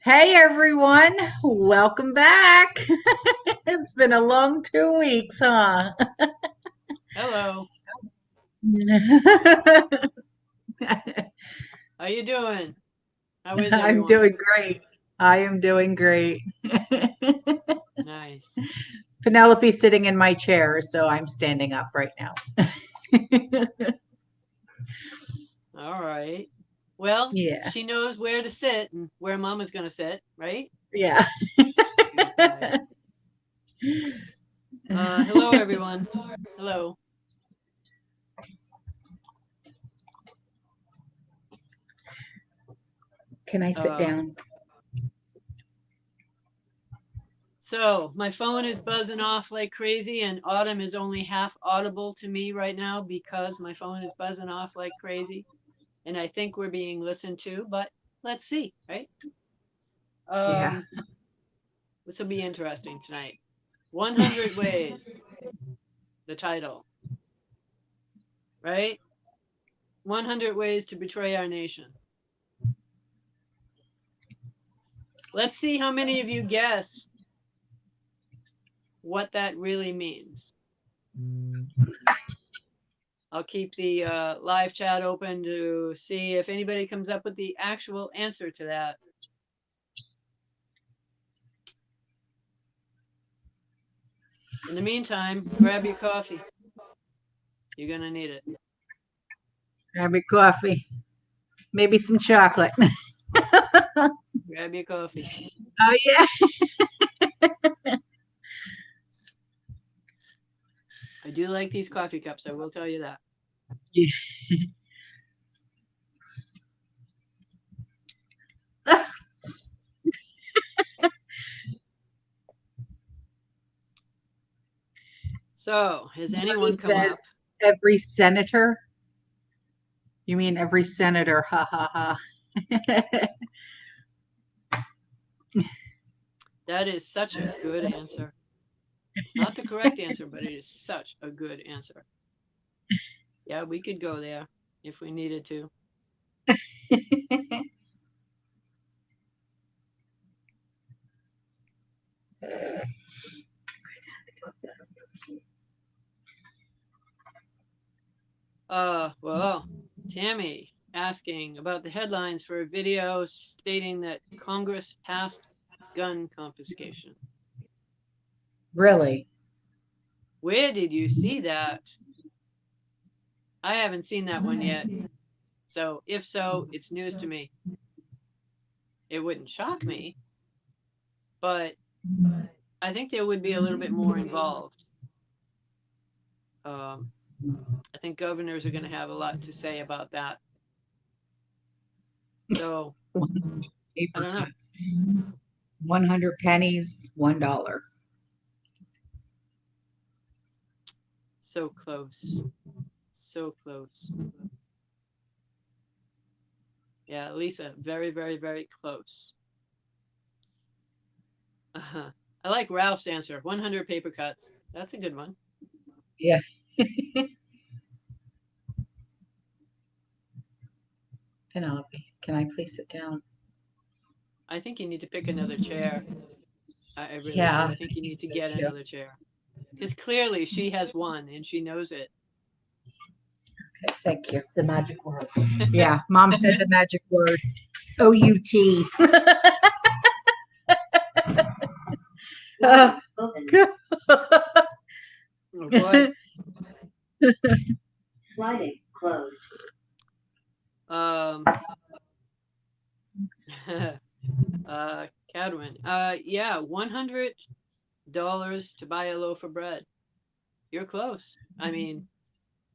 Hey everyone, welcome back. It's been a long 2 weeks, huh? Hello, how you doing? How is I'm everyone? doing great. I am doing great. Nice. Penelope's sitting in my chair, so I'm standing up right now. All right. Well, Yeah, she knows where to sit and where Mama's gonna sit, right? yeah. Okay. Hello everyone. Hello. Can I sit Uh, down? so my phone is buzzing off like crazy, and Autumn is only half audible to me right now because my phone is buzzing off like crazy, and I think we're being listened to, but let's see, right? Yeah. Um, this will be interesting tonight. 100 ways, the title, right? 100 ways to betray our nation. Let's see how many of you guess what that really means. I'll keep the live chat open to see if anybody comes up with the actual answer to that. In the meantime, grab your coffee. You're going to need it. Grab your coffee. Maybe some chocolate. Grab your coffee. Oh, yeah. I do like these coffee cups, I will tell you that. So, has Johnny anyone come says up? every senator. You mean every senator? Ha ha ha. That is such a good answer. It's not the correct answer, but it is such a good answer. Yeah, we could go there if we needed to. Well, Tammy asking about the headlines for a video stating that Congress passed gun confiscation. Really? Where did you see that? I haven't seen that one yet. So, if so, it's news to me. It wouldn't shock me, but I think there would be a little bit more involved. Um, I think governors are going to have a lot to say about that. So, I Paper don't know. cuts. 100 pennies, $1. So close. So close. Yeah, Lisa, very, very, very close. Uh-huh. I like Ralph's answer 100 paper cuts. That's a good one. Yeah. Penelope, can I please sit down? I think you need to pick another chair. I really do. Yeah, I I think you think need to so get too. another chair. Because clearly she has one and she knows it. Okay, thank you. The magic word. Yeah, mom said the magic word. OUT. Oh, Oh boy. Sliding closed. Um, Cadwin. Yeah, $100 to buy a loaf of bread. You're close. I mean,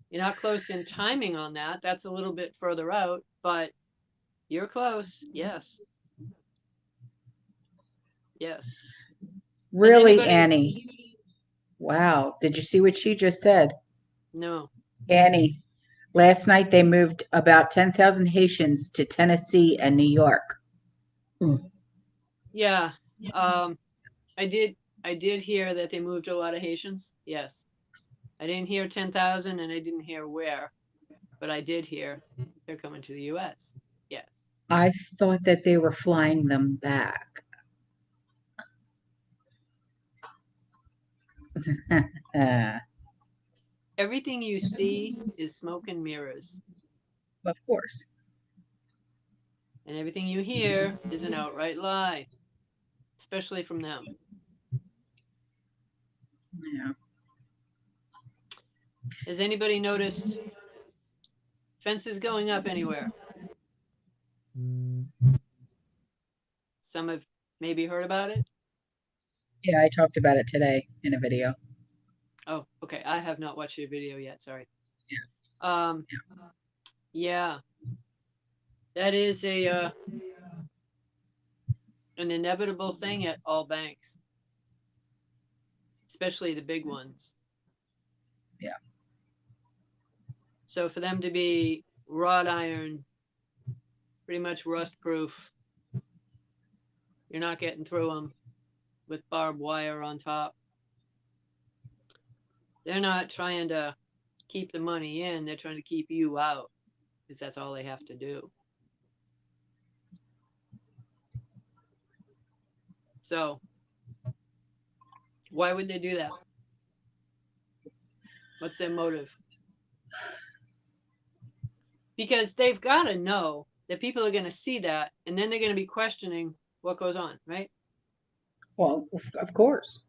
you're not close in timing on that. That's a little bit further out, but you're close. Yes. Yes. Has Really, anybody? Annie? Wow. Did you see what she just said? No. Annie, last night they moved about 10,000 Haitians to Tennessee and New York. Mm. Yeah. Um, I did. I did hear that they moved a lot of Haitians. Yes. I didn't hear 10,000, and I didn't hear where, but I did hear they're coming to the U.S. Yes. I thought that they were flying them back. Everything you see is smoke and mirrors, Of course. and everything you hear is an outright lie, especially from them. Yeah. Has anybody noticed fences going up anywhere? Some have maybe heard about it. Yeah, I talked about it today in a video. Oh, okay. I have not watched your video yet. Sorry. Yeah. Yeah, that is an inevitable thing at all banks, especially the big ones. Yeah. So for them to be wrought iron, pretty much rust proof, you're not getting through them with barbed wire on top. They're not trying to keep the money in, they're trying to keep you out, because that's all they have to do. So why would they do that? What's their motive? Because they've got to know that people are going to see that, and then they're going to be questioning what goes on, right? Well, of course.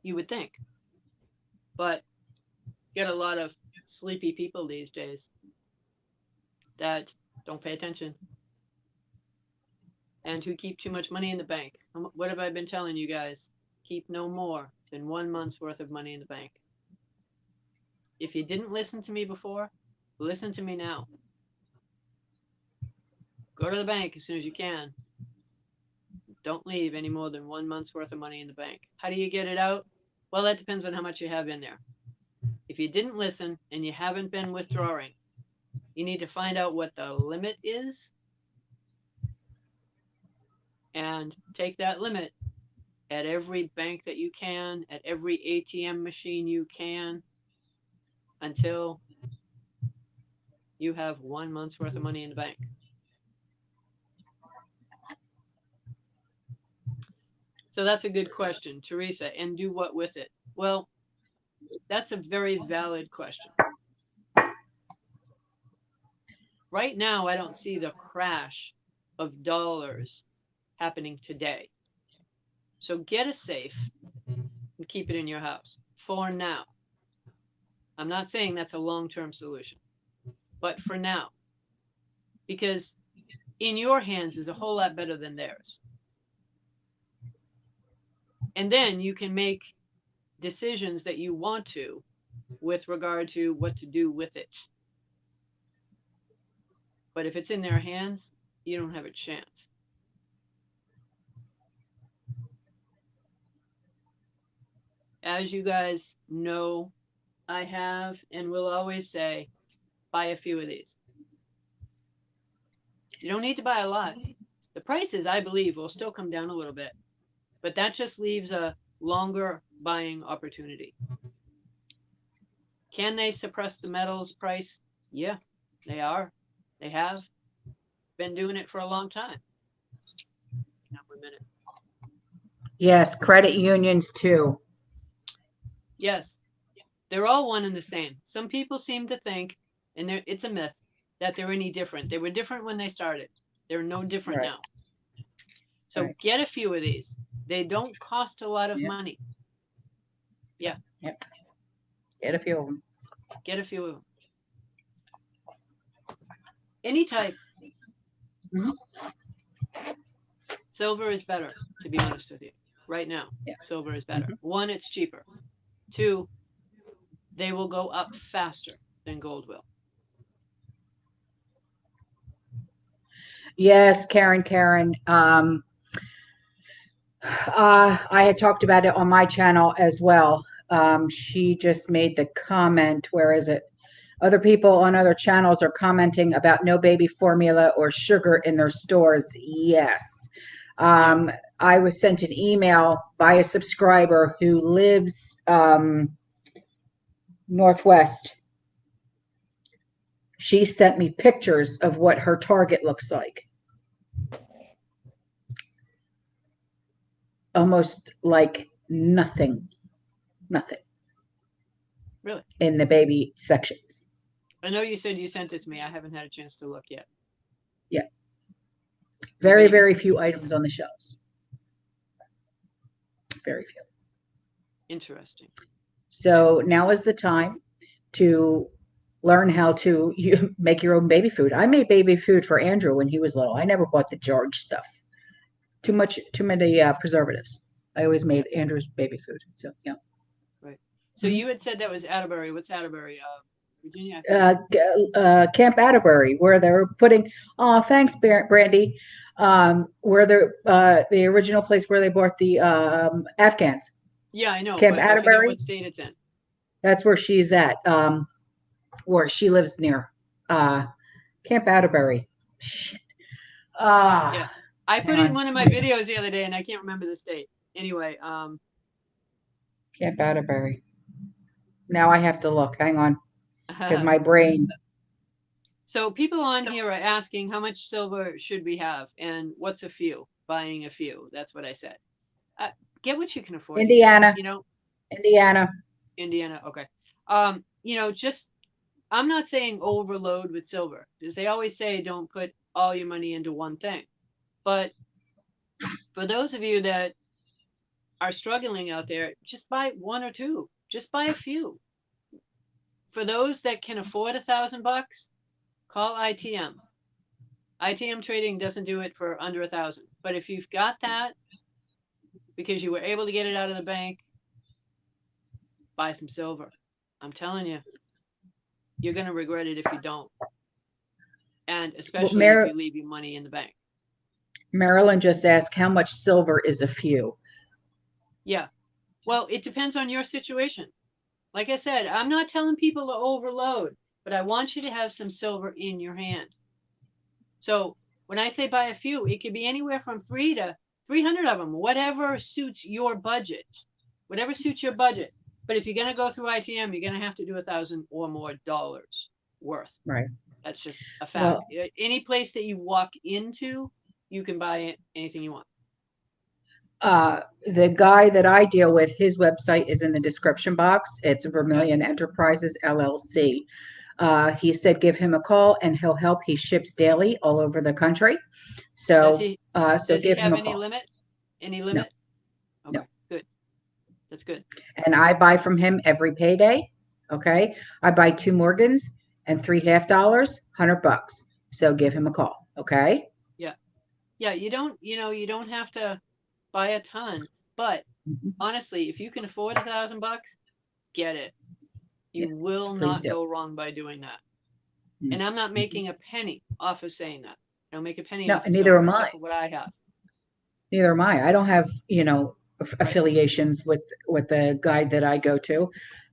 You would think. But you get a lot of sleepy people these days that don't pay attention and who keep too much money in the bank. What have I been telling you guys? Keep no more than 1 month's worth of money in the bank. If you didn't listen to me before, listen to me now. Go to the bank as soon as you can. Don't leave any more than 1 month's worth of money in the bank. How do you get it out? Well, that depends on how much you have in there. If you didn't listen and you haven't been withdrawing, you need to find out what the limit is and take that limit at every bank that you can, at every ATM machine you can, until you have 1 month's worth of money in the bank. So that's a good question, Teresa. And do what with it? Well, that's a very valid question. Right now, I don't see the crash of dollars happening today. So get a safe and keep it in your house for now. I'm not saying that's a long-term solution, but for now, because in your hands is a whole lot better than theirs. And then you can make decisions that you want to with regard to what to do with it. But if it's in their hands, you don't have a chance. As you guys know, I have and will always say, buy a few of these. You don't need to buy a lot. The prices, I believe, will still come down a little bit, but that just leaves a longer buying opportunity. Can they suppress the metals price? Yeah, they are. They have been doing it for a long time. Now, 1 minute. Yes, credit unions too. Yes, they're all one and the same. Some people seem to think, and it's a myth, that they're any different. They were different when they started. They're no different Right. now. So Right. get a few of these. They don't cost a lot of Yep. money. Yeah. Yep. Get a few of them. Get a few of them. Any type. Mhm. Silver is better, to be honest with you. Right now, Yeah. silver is better. Mhm. 1, it's cheaper. 2, they will go up faster than gold will. Yes, Karen. I had talked about it on my channel as well. She just made the comment, where is it? Other people on other channels are commenting about no baby formula or sugar in their stores. Yes. I was sent an email by a subscriber who lives Northwest. she sent me pictures of what her Target looks like. Almost like nothing Really? in the baby sections. I know you said you sent it to me. I haven't had a chance to look yet. Yeah. Very few items on the shelves. Very few. Interesting. So now is the time to learn how to make your own baby food. I made baby food for Andrew when he was little. I never bought the George stuff. Too many preservatives. I always made Andrew's baby food. So yeah. Right. So you had said that was Atterbury. What's Atterbury? Virginia. Camp Atterbury, where they're putting. Oh, thanks, Brandy. Where the original place where they bought the Afghans. Yeah, I know, Camp but I forget Atterbury. what state it's in. That's where she's at. Where she lives near. Camp Atterbury. Shit. Yeah, I put it in on. one of my videos the other day, and I can't remember the state. Anyway, Camp Atterbury. Now I have to look. Hang on, because my brain. So people on here are asking how much silver should we have, and what's a few? Buying a few. That's what I said. Get what you can afford. Indiana. You know. Indiana. Okay. Just I'm not saying overload with silver, because they always say don't put all your money into one thing. But for those of you that are struggling out there, just buy one or two. Just buy a few. For those that can afford $1,000, call ITM. ITM trading doesn't do it for under 1,000. But if you've got that because you were able to get it out of the bank, buy some silver. I'm telling you, you're going to regret it if you don't. And especially if you leave your money in the bank. Marilyn just asked how much silver is a few. Yeah. Well, it depends on your situation. Like I said, I'm not telling people to overload, but I want you to have some silver in your hand. So when I say buy a few, it could be anywhere from 3 to 300 of them, whatever suits your budget. Whatever suits your budget. But if you're going to go through ITM, you're going to have to do $1,000 or more worth. Right. That's just a fact. Well, any place that you walk into, you can buy anything you want. The guy that I deal with, his website is in the description box. It's Vermilion Enterprises LLC. He said give him a call and he'll help. He ships daily all over the country. So does he give have him a any call. limit? Any limit? No. Okay, no. Good. That's good. And I buy from him every payday. Okay. I buy 2 Morgans and 3 $50, $100. So give him a call. Okay. Yeah. Yeah. You don't have to buy a ton, but honestly, if you can afford $1,000, get it. You will not go wrong by doing that. And I'm not making a penny off of saying that. I don't make a penny off of neither am I. Except for what I have. Neither am I. I don't have, affiliations with the guy that I go to.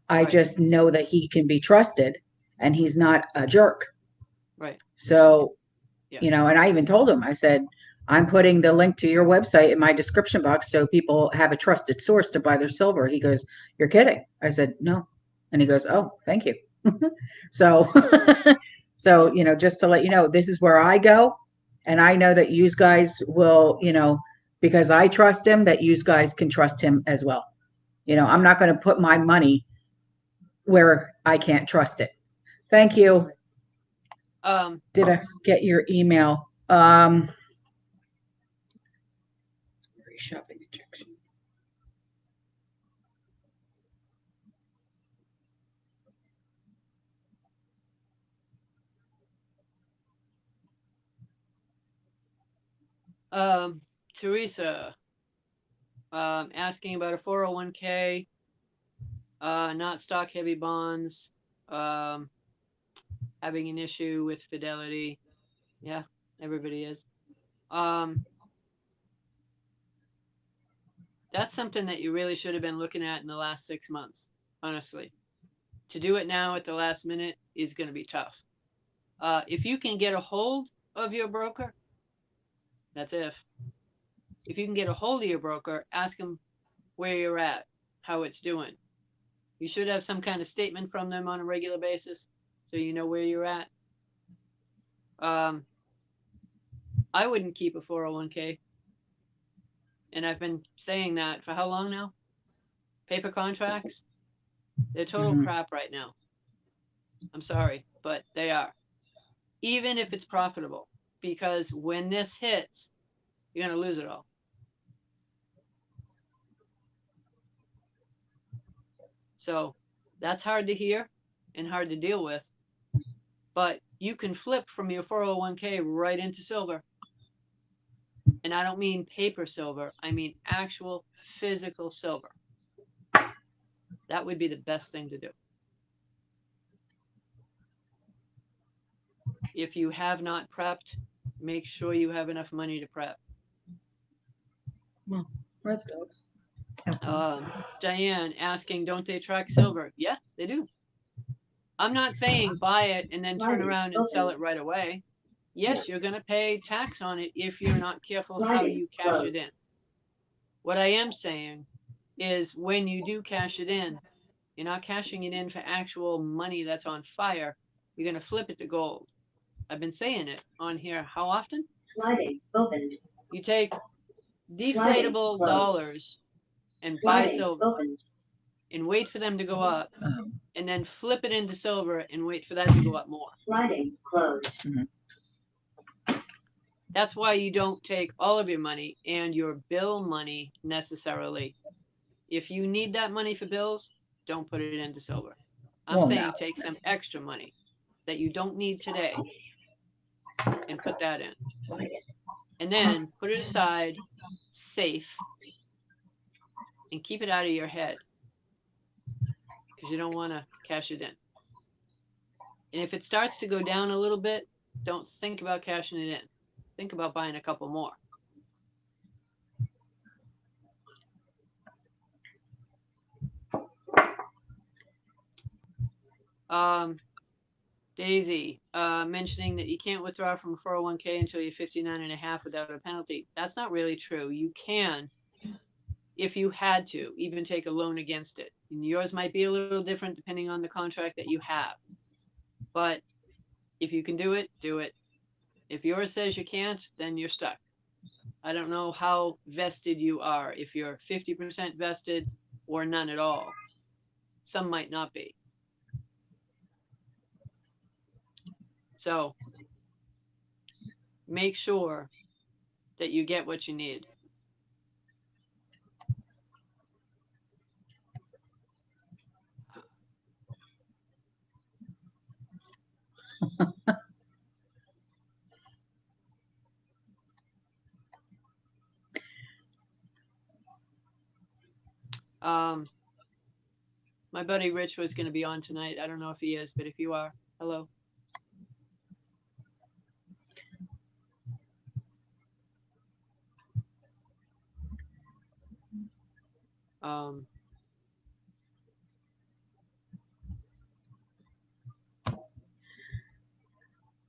I just know that he can be trusted and he's not a jerk. Right. So, and I even told him, I said, I'm putting the link to your website in my description box so people have a trusted source to buy their silver. He goes, you're kidding. I said, no. And he goes, oh, thank you. So, just to let you know, this is where I go. And I know that you guys will, because I trust him, that you guys can trust him as well. I'm not going to put my money where I can't trust it. Thank you. Did I get your email? Shopping injection. Teresa, asking about a 401k, not stock heavy bonds, having an issue with Fidelity. Yeah, everybody is. That's something that you really should have been looking at in the last 6 months, honestly. To do it now at the last minute is going to be tough. If you can get a hold of your broker, that's if you can get a hold of your broker, ask them where you're at, how it's doing. You should have some kind of statement from them on a regular basis so you know where you're at. I wouldn't keep a 401k. And I've been saying that for how long now? Paper contracts, they're total crap right now. I'm sorry, but they are. Even if it's profitable, because when this hits, you're going to lose it all. So that's hard to hear and hard to deal with. But you can flip from your 401k right into silver. And I don't mean paper silver, I mean actual physical silver. That would be the best thing to do. If you have not prepped, make sure you have enough money to prep. Well, where are the dogs? Diane asking, don't they track silver? Yeah, they do. I'm not saying buy it and then turn around and sell it right away. Yes, you're going to pay tax on it if you're not careful how you cash it in. What I am saying is when you do cash it in, you're not cashing it in for actual money that's on fire. You're going to flip it to gold. I've been saying it on here. How often? You take deflatable dollars and buy silver and wait for them to go up, and then flip it into silver and wait for that to go up more. That's why you don't take all of your money and your bill money necessarily. If you need that money for bills, don't put it into silver. I'm saying take some extra money that you don't need today and put that in. And then put it aside, safe, and keep it out of your head because you don't want to cash it in. And if it starts to go down a little bit, don't think about cashing it in. Think about buying a couple more. Daisy mentioning that you can't withdraw from 401k until you're 59 and a half without a penalty. That's not really true. You can, if you had to, even take a loan against it. And yours might be a little different depending on the contract that you have. But if you can do it, do it. If yours says you can't, then you're stuck. I don't know how vested you are, if you're 50% vested or none at all. Some might not be. So make sure that you get what you need. My buddy Rich was going to be on tonight. I don't know if he is, but if you are, hello.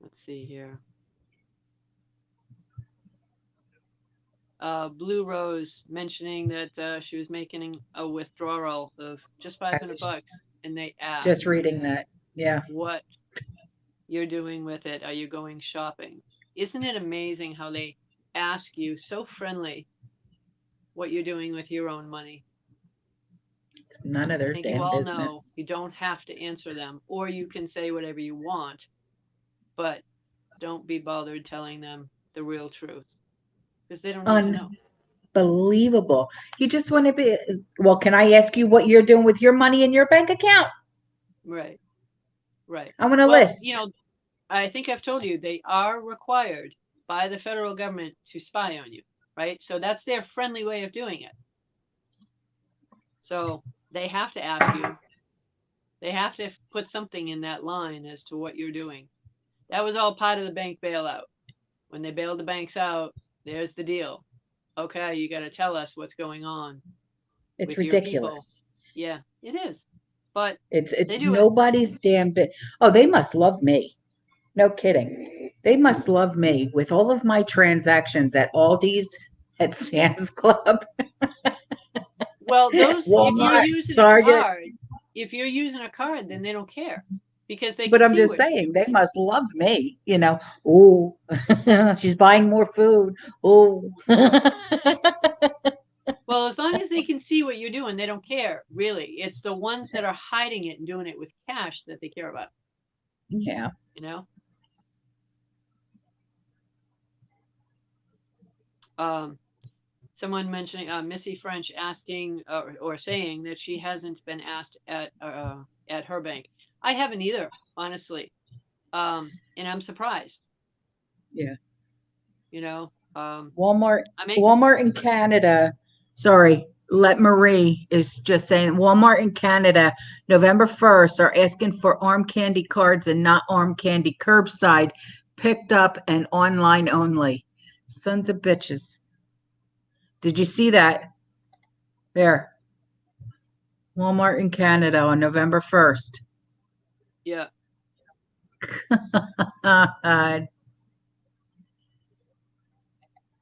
Let's see here. Blue Rose mentioning that she was making a withdrawal of just $500, and they asked. Just reading that, yeah. What you're doing with it? Are you going shopping? Isn't it amazing how they ask you so friendly what you're doing with your own money? It's none of their damn business. You all know you don't have to answer them, or you can say whatever you want, but don't be bothered telling them the real truth because they don't need to know. Unbelievable. You just want to be, well, can I ask you what you're doing with your money in your bank account? Right. I want a list. You know, I think I've told you they are required by the federal government to spy on you, right? So that's their friendly way of doing it. So they have to ask you. They have to put something in that line as to what you're doing. That was all part of the bank bailout. When they bailed the banks out, there's the deal. Okay, you got to tell us what's going on. It's ridiculous. Yeah, it is. But it's nobody's damn bit. Oh, they must love me. No kidding. They must love me with all of my transactions at Aldi's, at Sam's Club. Well, those Walmart, if you're using Target. a card, if you're using a card, then they don't care because they But can I'm see just what she's saying, they doing. must love me, you know. Oh, she's buying more food. Oh, Well, as long as they can see what you're doing, they don't care, really. It's the ones that are hiding it and doing it with cash that they care about, yeah. you know? Um, Someone mentioning Missy French asking or saying that she hasn't been asked at her bank. I haven't either, honestly, and I'm surprised. Yeah. You know, Walmart, I make Walmart in Canada. Sorry, let Marie is just saying Walmart in Canada, November 1st are asking for arm candy cards and not arm candy curbside, picked up and online only. Sons of bitches. Did you see that? There. Walmart in Canada on November 1st. yeah,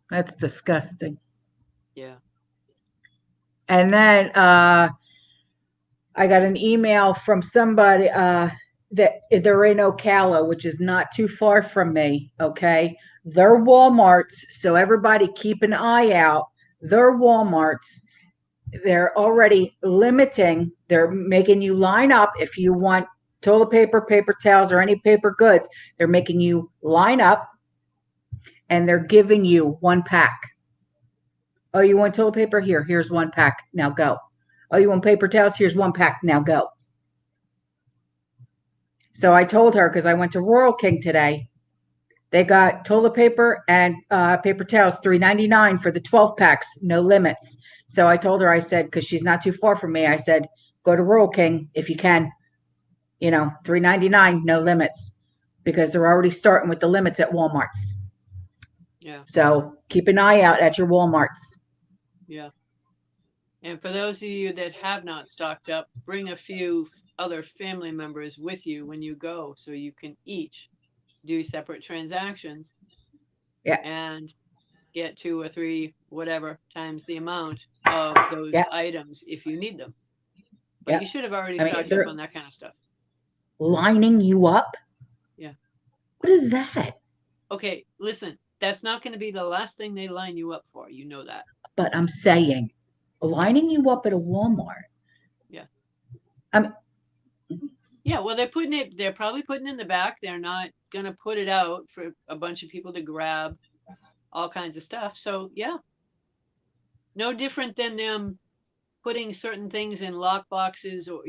That's disgusting. yeah, And then I got an email from somebody that they're in Ocala, which is not too far from me. Okay. They're Walmarts. So everybody keep an eye out. They're Walmarts. They're already limiting, they're making you line up if you want toilet paper, paper towels, or any paper goods. They're making you line up and they're giving you one pack. Oh, you want toilet paper? Here's one pack. Now go. Oh, you want paper towels? Here's one pack. Now go. So I told her because I went to Rural King today. They got toilet paper and paper towels, $3.99 for the 12 packs, no limits. So I told her, I said, because she's not too far from me, I said, go to Rural King if you can. You know, $3.99, no limits, because they're already starting with the limits at Walmart's. yeah, So keep an eye out at your Walmart's. yeah. And for those of you that have not stocked up, bring a few other family members with you when you go so you can each do separate transactions Yeah, and get 2 or 3, whatever, times the amount of those yeah, items if you need them. But yeah. you should have already I mean, if stocked up they're on that kind of stuff. lining you up, Yeah. what is that? Okay, listen, that's not going to be the last thing they line you up for. You know that. But I'm saying, lining you up at a Walmart. Yeah. I'm Yeah, well, they're probably putting it in the back. They're not going to put it out for a bunch of people to grab all kinds of stuff. So, yeah, no different than them putting certain things in lock boxes or,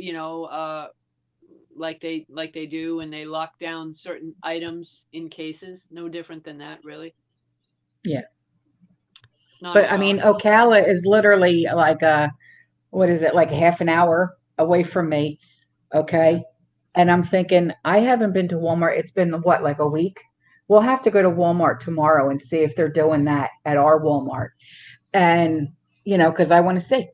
like they do when they lock down certain items in cases. No different than that, really. yeah. It's not a But I mean, shock. Ocala is literally like what is it, like a half an hour away from me. Okay. And I'm thinking, I haven't been to Walmart. It's been what, like a week? We'll have to go to Walmart tomorrow and see if they're doing that at our Walmart. And, because I want to see.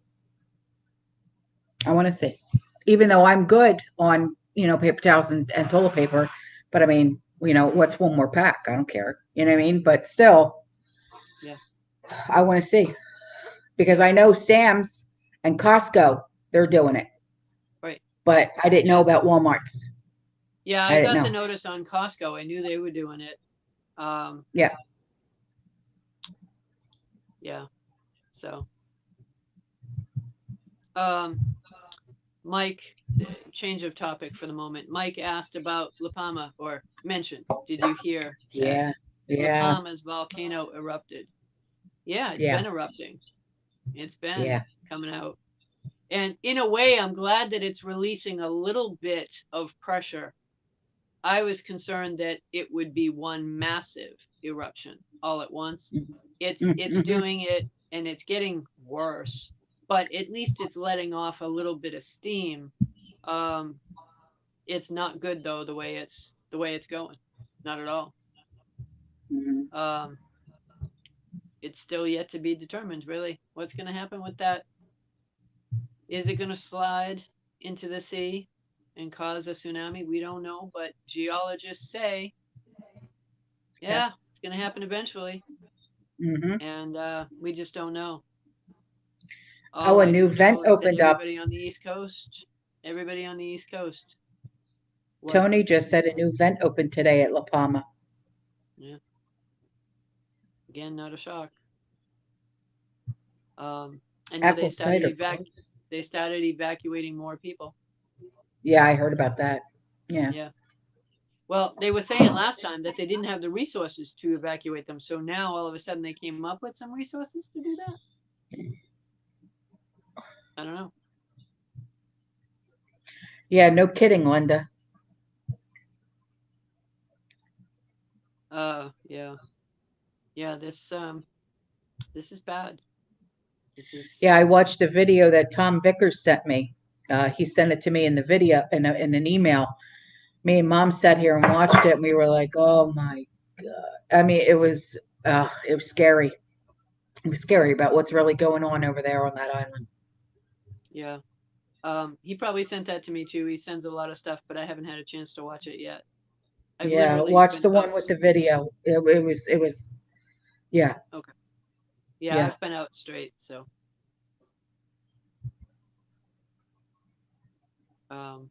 I want to see. Even though I'm good on, paper towels and toilet paper, but I mean, what's one more pack? I don't care. You know what I mean? But still, Yeah. I want to see because I know Sam's and Costco, they're doing it, Right. but I didn't know Yeah. about Walmart's. Yeah, I I didn't got the know. notice on Costco. I knew they were doing it. Yeah. Yeah. So, um, Mike, change of topic for the moment. Mike asked about La Palma or mentioned, did you hear that Yeah. La Yeah. Palma's volcano erupted? Yeah, it's Yeah. been erupting. It's been Yeah. coming out. And in a way, I'm glad that it's releasing a little bit of pressure. I was concerned that it would be one massive eruption all at once. It's Mm-hmm. doing it and it's getting worse, but at least it's letting off a little bit of steam. Um, it's not good though the way it's going. Not at all. Mm-hmm. Um, it's still yet to be determined really what's going to happen with that. Is it going to slide into the sea and cause a tsunami? We don't know, but geologists say, Yeah. yeah, it's going to happen eventually, Mm-hmm. and we just don't know. Oh, All a I new do vent know is that opened up. everybody on the East Coast, What? Tony just said a new vent opened today at La Palma. Yeah. Again, not a shock. I know Apple cider closed. they started evacuating more people. Yeah, I heard about that. Yeah. Yeah. Well, they were saying last time that they didn't have the resources to evacuate them. So now all of a sudden they came up with some resources to do that. I don't know. Yeah, no kidding, Linda. Yeah. Yeah, this is bad. This is Yeah, I watched a video that Tom Vickers sent me. He sent it to me in the video in an email. Me and Mom sat here and watched it, and we were like, "Oh my God!" I mean, it was scary. It was scary about what's really going on over there on that island. yeah. He probably sent that to me too. He sends a lot of stuff, but I haven't had a chance to watch it yet. I've Yeah, literally watch been the one out. with the video. It was, yeah, Okay. Yeah, yeah. I've been out straight, so um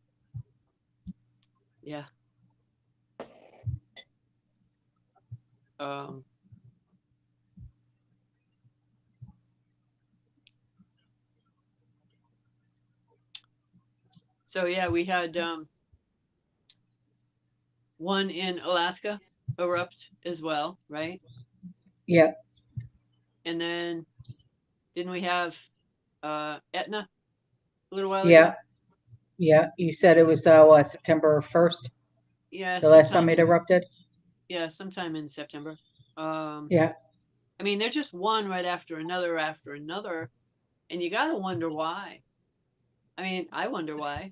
yeah. Um so yeah, we had one in Alaska erupt as well, right? Yeah, And then didn't we have Etna a little while yeah, ago? yeah. You said it was what, September 1st, Yeah, the last time it erupted? sometime in September. Um Yeah, I mean, they're just one right after another, and you got to wonder why. I mean, I wonder why.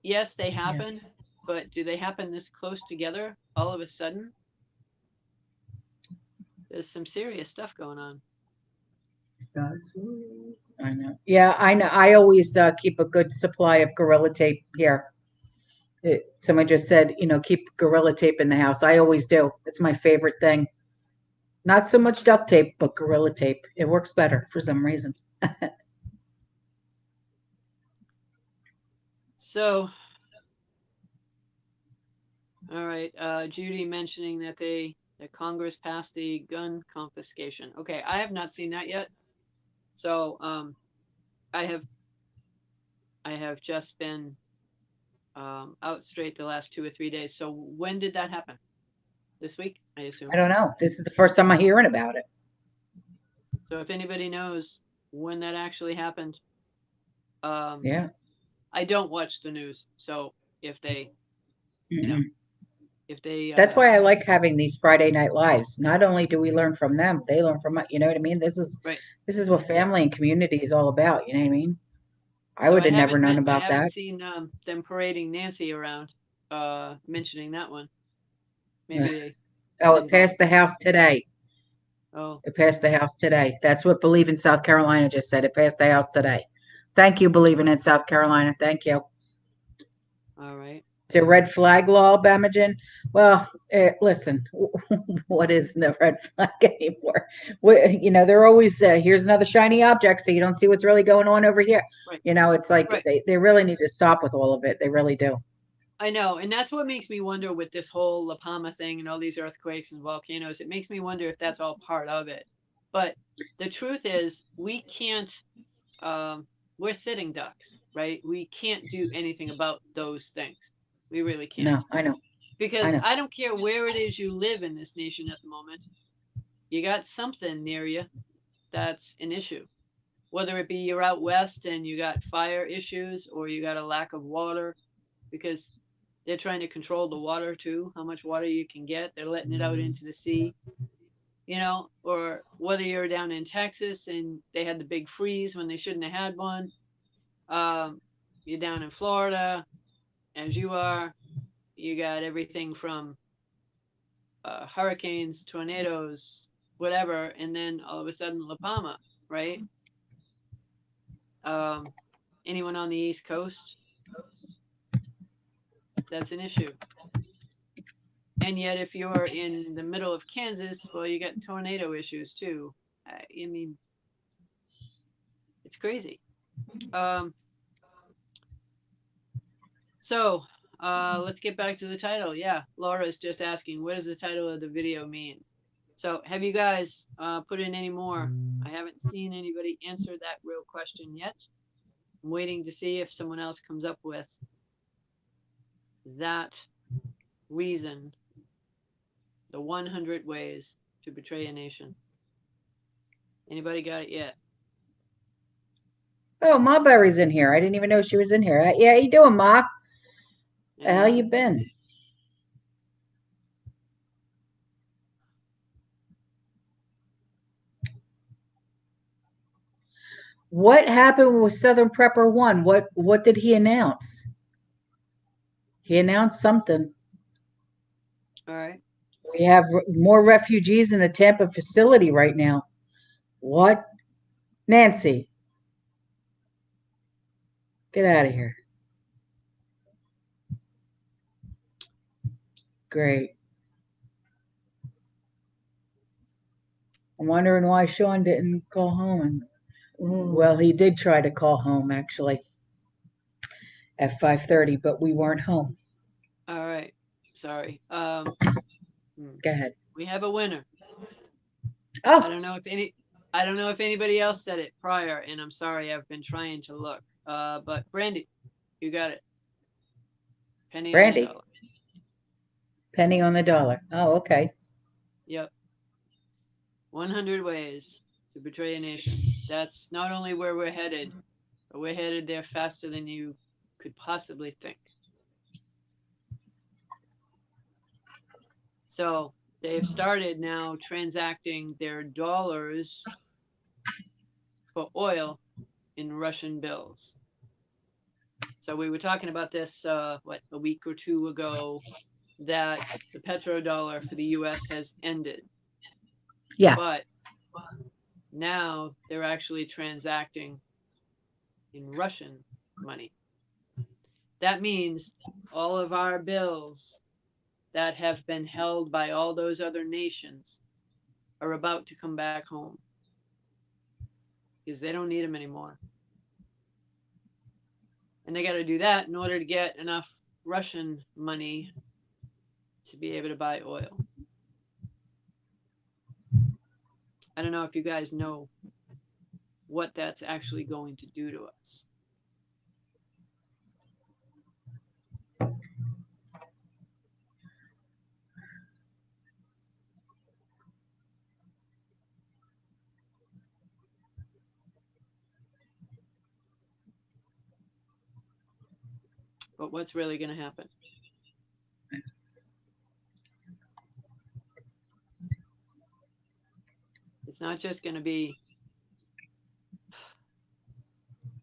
Yes, they yeah. happen, but do they happen this close together all of a sudden? There's some serious stuff going on. I know. Yeah, I know. I always keep a good supply of Gorilla Tape here. Someone just said, keep Gorilla Tape in the house. I always do. It's my favorite thing. Not so much duct tape, but Gorilla Tape. It works better for some reason. So, all right, Judy mentioning that Congress passed the gun confiscation. Okay, I have not seen that yet. So, I have I have just been out straight the last 2 or 3 days. So when did that happen? This week, I assume. I don't know. This is the first time I'm hearing about it. So if anybody knows when that actually happened, Yeah. I don't watch the news. So if they, you know, Mm-mm. if they, That's why I like having these Friday night lives. Not only do we learn from them, they learn from us. You know what I mean? right. This is what family and community is all about. You know what I mean? I So would have never known I about haven't that. seen them parading Nancy around, mentioning that one. Ugh. Maybe they Oh, it didn't bother. passed the House today. Oh, It passed the House today. That's what Believe in South Carolina just said. It passed the House today. Thank you, Believing in South Carolina. Thank you. all right. It's a red flag law, Bamajan. Well, listen, what is the red flag anymore? They're always here's another shiny object, so you don't see what's really going on over here. Right. It's like Right. they really need to stop with all of it. They really do. I know, and that's what makes me wonder with this whole La Palma thing and all these earthquakes and volcanoes. It makes me wonder if that's all part of it. But the truth is, we can't. We're sitting ducks, right? We can't do anything about those things. We really can't, No, I know, I because know. I don't care where it is you live in this nation at the moment. You got something near you that's an issue. Whether it be you're out west and you got fire issues, or you got a lack of water, because they're trying to control the water too, how much water you can get. They're letting it out into the sea, or whether you're down in Texas and they had the big freeze when they shouldn't have had one. Um, you're down in Florida, as you are. You got everything from hurricanes, tornadoes, whatever, and then all of a sudden La Palma, right? Um, anyone on the East Coast, that's an issue. And yet, if you're in the middle of Kansas, well, you got tornado issues too. I mean, it's crazy. Um, So, let's get back to the title. Yeah, Laura's just asking, what does the title of the video mean? So, have you guys put in any more? I haven't seen anybody answer that real question yet. I'm waiting to see if someone else comes up with that reason, the 100 ways to betray a nation. Anybody got it yet? Oh, Marbury's in here. I didn't even know she was in here. Yeah, how you doing, Ma? How you been? What happened with Southern Prepper One? What did he announce? He announced something. All right. We have more refugees in the Tampa facility right now. What? Nancy, get out of here. Great. I'm wondering why Sean didn't call home. Well, he did try to call home actually at 5:30, but we weren't home. All right. Sorry. Go ahead. We have a winner. Oh, I don't know if anybody else said it prior, and I'm sorry, I've been trying to look. But Brandy, you got it. Penny Brandy. on the dollar. Penny on the dollar. Oh, okay. Yep. 100 ways to betray a nation. That's not only where we're headed, but we're headed there faster than you could possibly think. So they've started now transacting their dollars for oil in Russian bills. So we were talking about this, a week or two ago, that the petrodollar for the US has ended. Yeah. But now they're actually transacting in Russian money. That means all of our bills that have been held by all those other nations are about to come back home because they don't need them anymore. And they got to do that in order to get enough Russian money to be able to buy oil. I don't know if you guys know what that's actually going to do to us. But what's really going to happen? It's not just going to be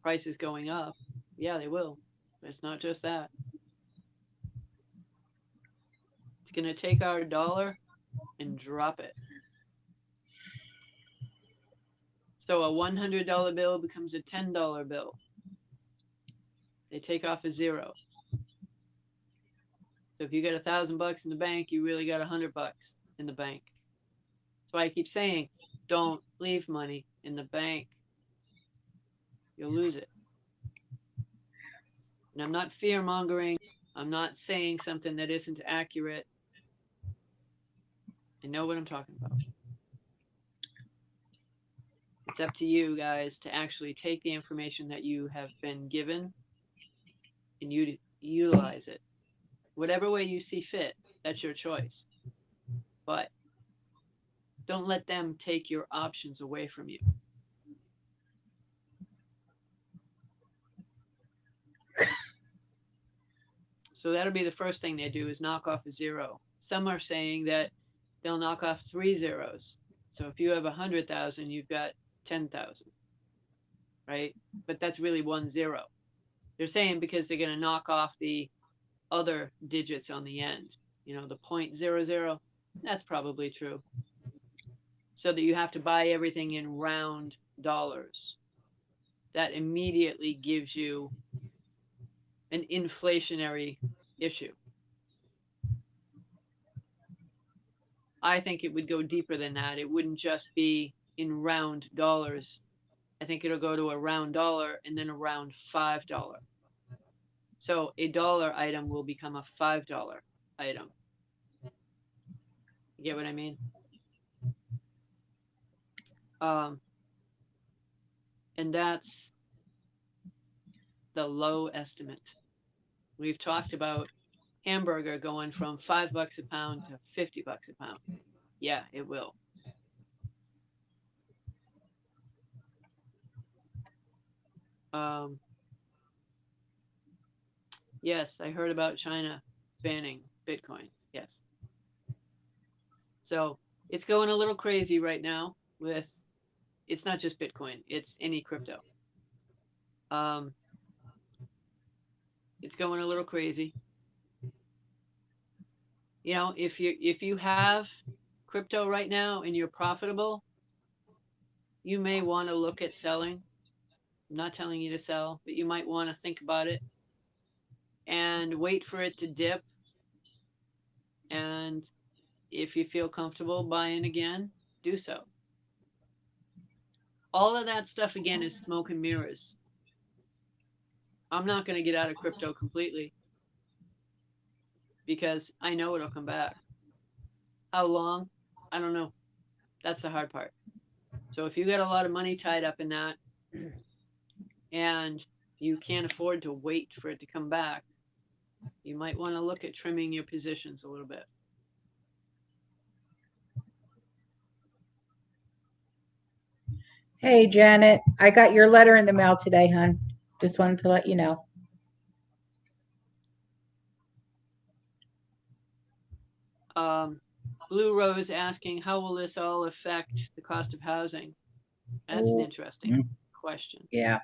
prices going up. Yeah, they will. But it's not just that. It's going to take our dollar and drop it. So a $100 bill becomes a $10 bill. They take off a zero. So if you got $1,000 in the bank, you really got $100 in the bank. That's why I keep saying, don't leave money in the bank. You'll lose it. And I'm not fear mongering. I'm not saying something that isn't accurate. I know what I'm talking about. It's up to you guys to actually take the information that you have been given and you utilize it. Whatever way you see fit, that's your choice. But don't let them take your options away from you. So that'll be the first thing they do is knock off a zero. Some are saying that they'll knock off 3 zeros. So if you have 100,000, you've got 10,000, right? But that's really 1 zero. They're saying because they're going to knock off the other digits on the end, the 0.00, that's probably true. So that you have to buy everything in round dollars. That immediately gives you an inflationary issue. I think it would go deeper than that. It wouldn't just be in round dollars. I think it'll go to a round dollar and then a round $5. So a dollar item will become a $5 item. You get what I mean? And that's the low estimate. We've talked about hamburger going from $5 a pound to $50 a pound. Yeah, it will. Yes, I heard about China banning Bitcoin. Yes. So it's going a little crazy right now with, it's not just Bitcoin, it's any crypto. It's going a little crazy. You know, if you have crypto right now and you're profitable, you may want to look at selling. I'm not telling you to sell, but you might want to think about it and wait for it to dip. And if you feel comfortable buying again, do so. All of that stuff again is smoke and mirrors. I'm not going to get out of crypto completely because I know it'll come back. How long? I don't know. That's the hard part. So if you got a lot of money tied up in that and you can't afford to wait for it to come back, you might want to look at trimming your positions a little bit. Hey, Janet, I got your letter in the mail today, hon. Just wanted to let you know. Blue Rose asking, how will this all affect the cost of housing? That's an interesting question. Yeah.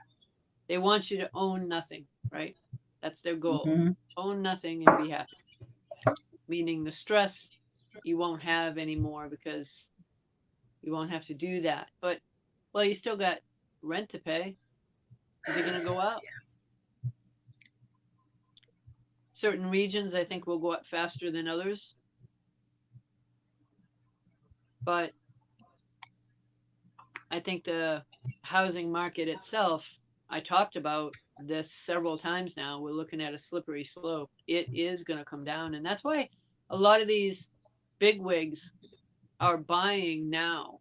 They want you to own nothing, right? That's their goal. Mm-hmm. Own nothing and be happy. Meaning the stress you won't have anymore because you won't have to do that. But, well, you still got rent to pay. Is it going to go up? Certain regions, I think, will go up faster than others. But I think the housing market itself, I talked about this several times now. We're looking at a slippery slope. It is going to come down. And that's why a lot of these bigwigs are buying now,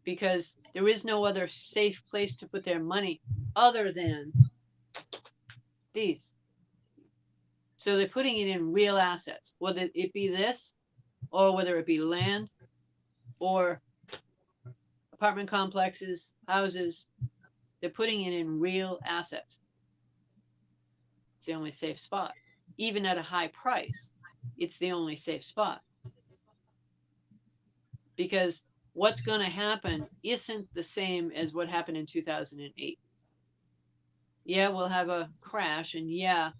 because there is no other safe place to put their money other than these. So they're putting it in real assets, whether it be this or whether it be land or apartment complexes, houses. They're putting it in real assets. It's the only safe spot. Even at a high price, it's the only safe spot. Because what's going to happen isn't the same as what happened in 2008. Yeah, we'll have a crash, and yeah,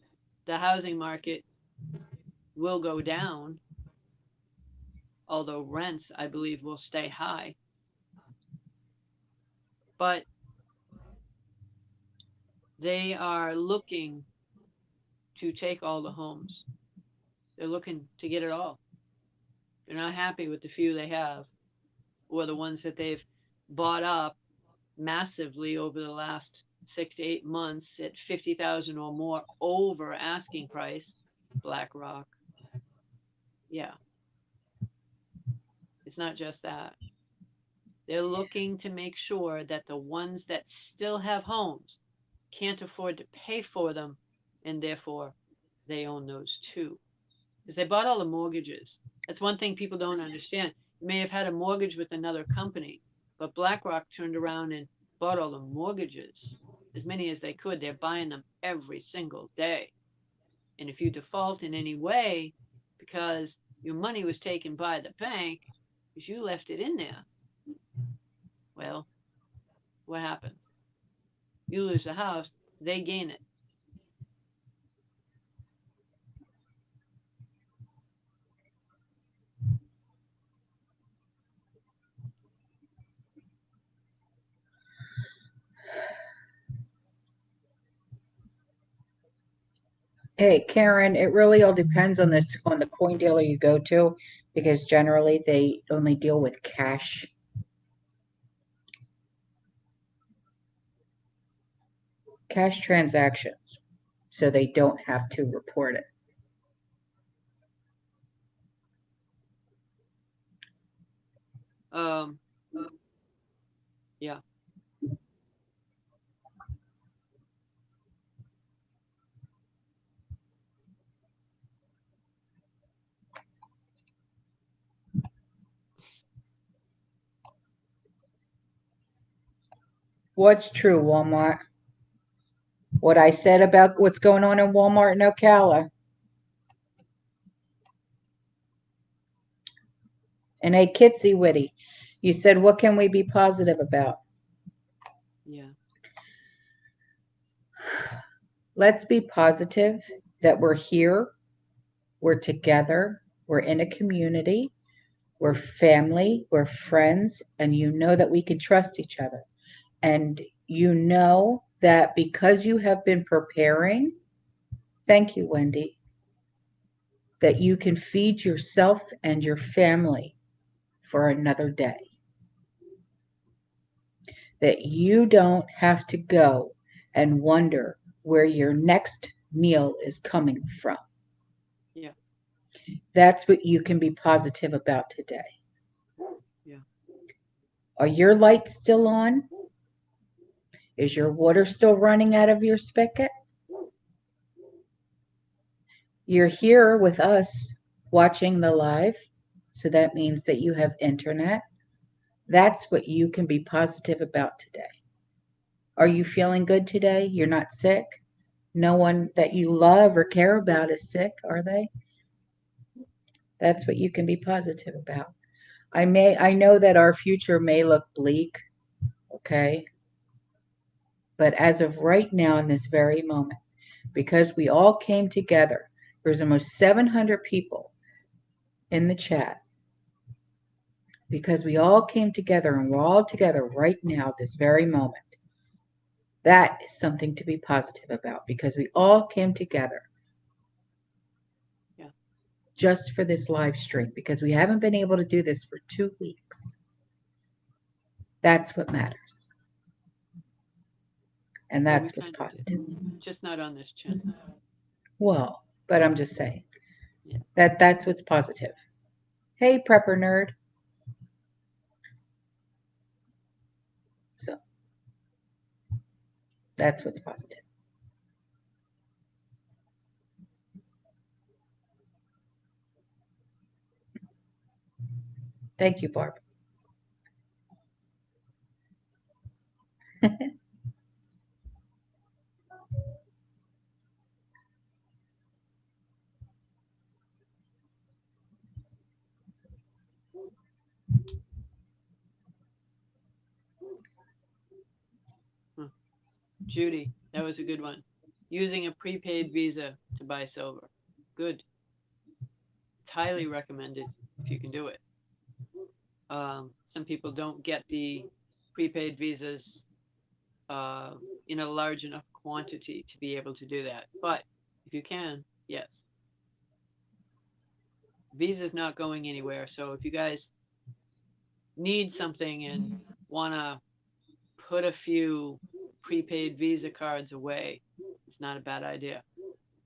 the housing market will go down, although rents, I believe, will stay high. But they are looking to take all the homes. They're looking to get it all. They're not happy with the few they have or the ones that they've bought up massively over the last 6 to 8 months at 50,000 or more over asking price. BlackRock. Yeah. It's not just that. They're looking to make sure that the ones that still have homes can't afford to pay for them, and therefore they own those too. Because they bought all the mortgages. That's one thing people don't understand. You may have had a mortgage with another company, but BlackRock turned around and bought all the mortgages, as many as they could. They're buying them every single day. And if you default in any way because your money was taken by the bank because you left it in there, well, what happens? You lose the house, they gain it. Hey, Karen, it really all depends on the coin dealer you go to, because generally they only deal with cash transactions. so they don't have to report it. Yeah. What's true, Walmart? What I said about what's going on in Walmart in Ocala. And a Kitsy Witty, you said, what can we be positive about? Yeah. Let's be positive that we're here, we're together, we're in a community, we're family, we're friends, and you know that we can trust each other. And you know that because you have been preparing, thank you, Wendy, that you can feed yourself and your family for another day. That you don't have to go and wonder where your next meal is coming from. Yeah. That's what you can be positive about today. Yeah. Are your lights still on? Is your water still running out of your spigot? You're here with us watching the live, so that means that you have internet. That's what you can be positive about today. Are you feeling good today? You're not sick? No one that you love or care about is sick, are they? That's what you can be positive about. I know that our future may look bleak, okay? But as of right now, in this very moment, because we all came together, there's almost 700 people in the chat, because we all came together and we're all together right now, this very moment. That is something to be positive about, because we all came together. Yeah. Just for this live stream, because we haven't been able to do this for 2 weeks. That's what matters. And that's what's positive. Just not on this channel. Well, but I'm just saying. Yeah. That's what's positive. Hey, prepper nerd. So that's what's positive. Thank you, Barb. Judy, that was a good one. Using a prepaid Visa to buy silver. Good. It's highly recommended if you can do it. Some people don't get the prepaid visas in a large enough quantity to be able to do that. But if you can, yes. Visa's not going anywhere. So if you guys need something and want to put a few prepaid Visa cards away, it's not a bad idea.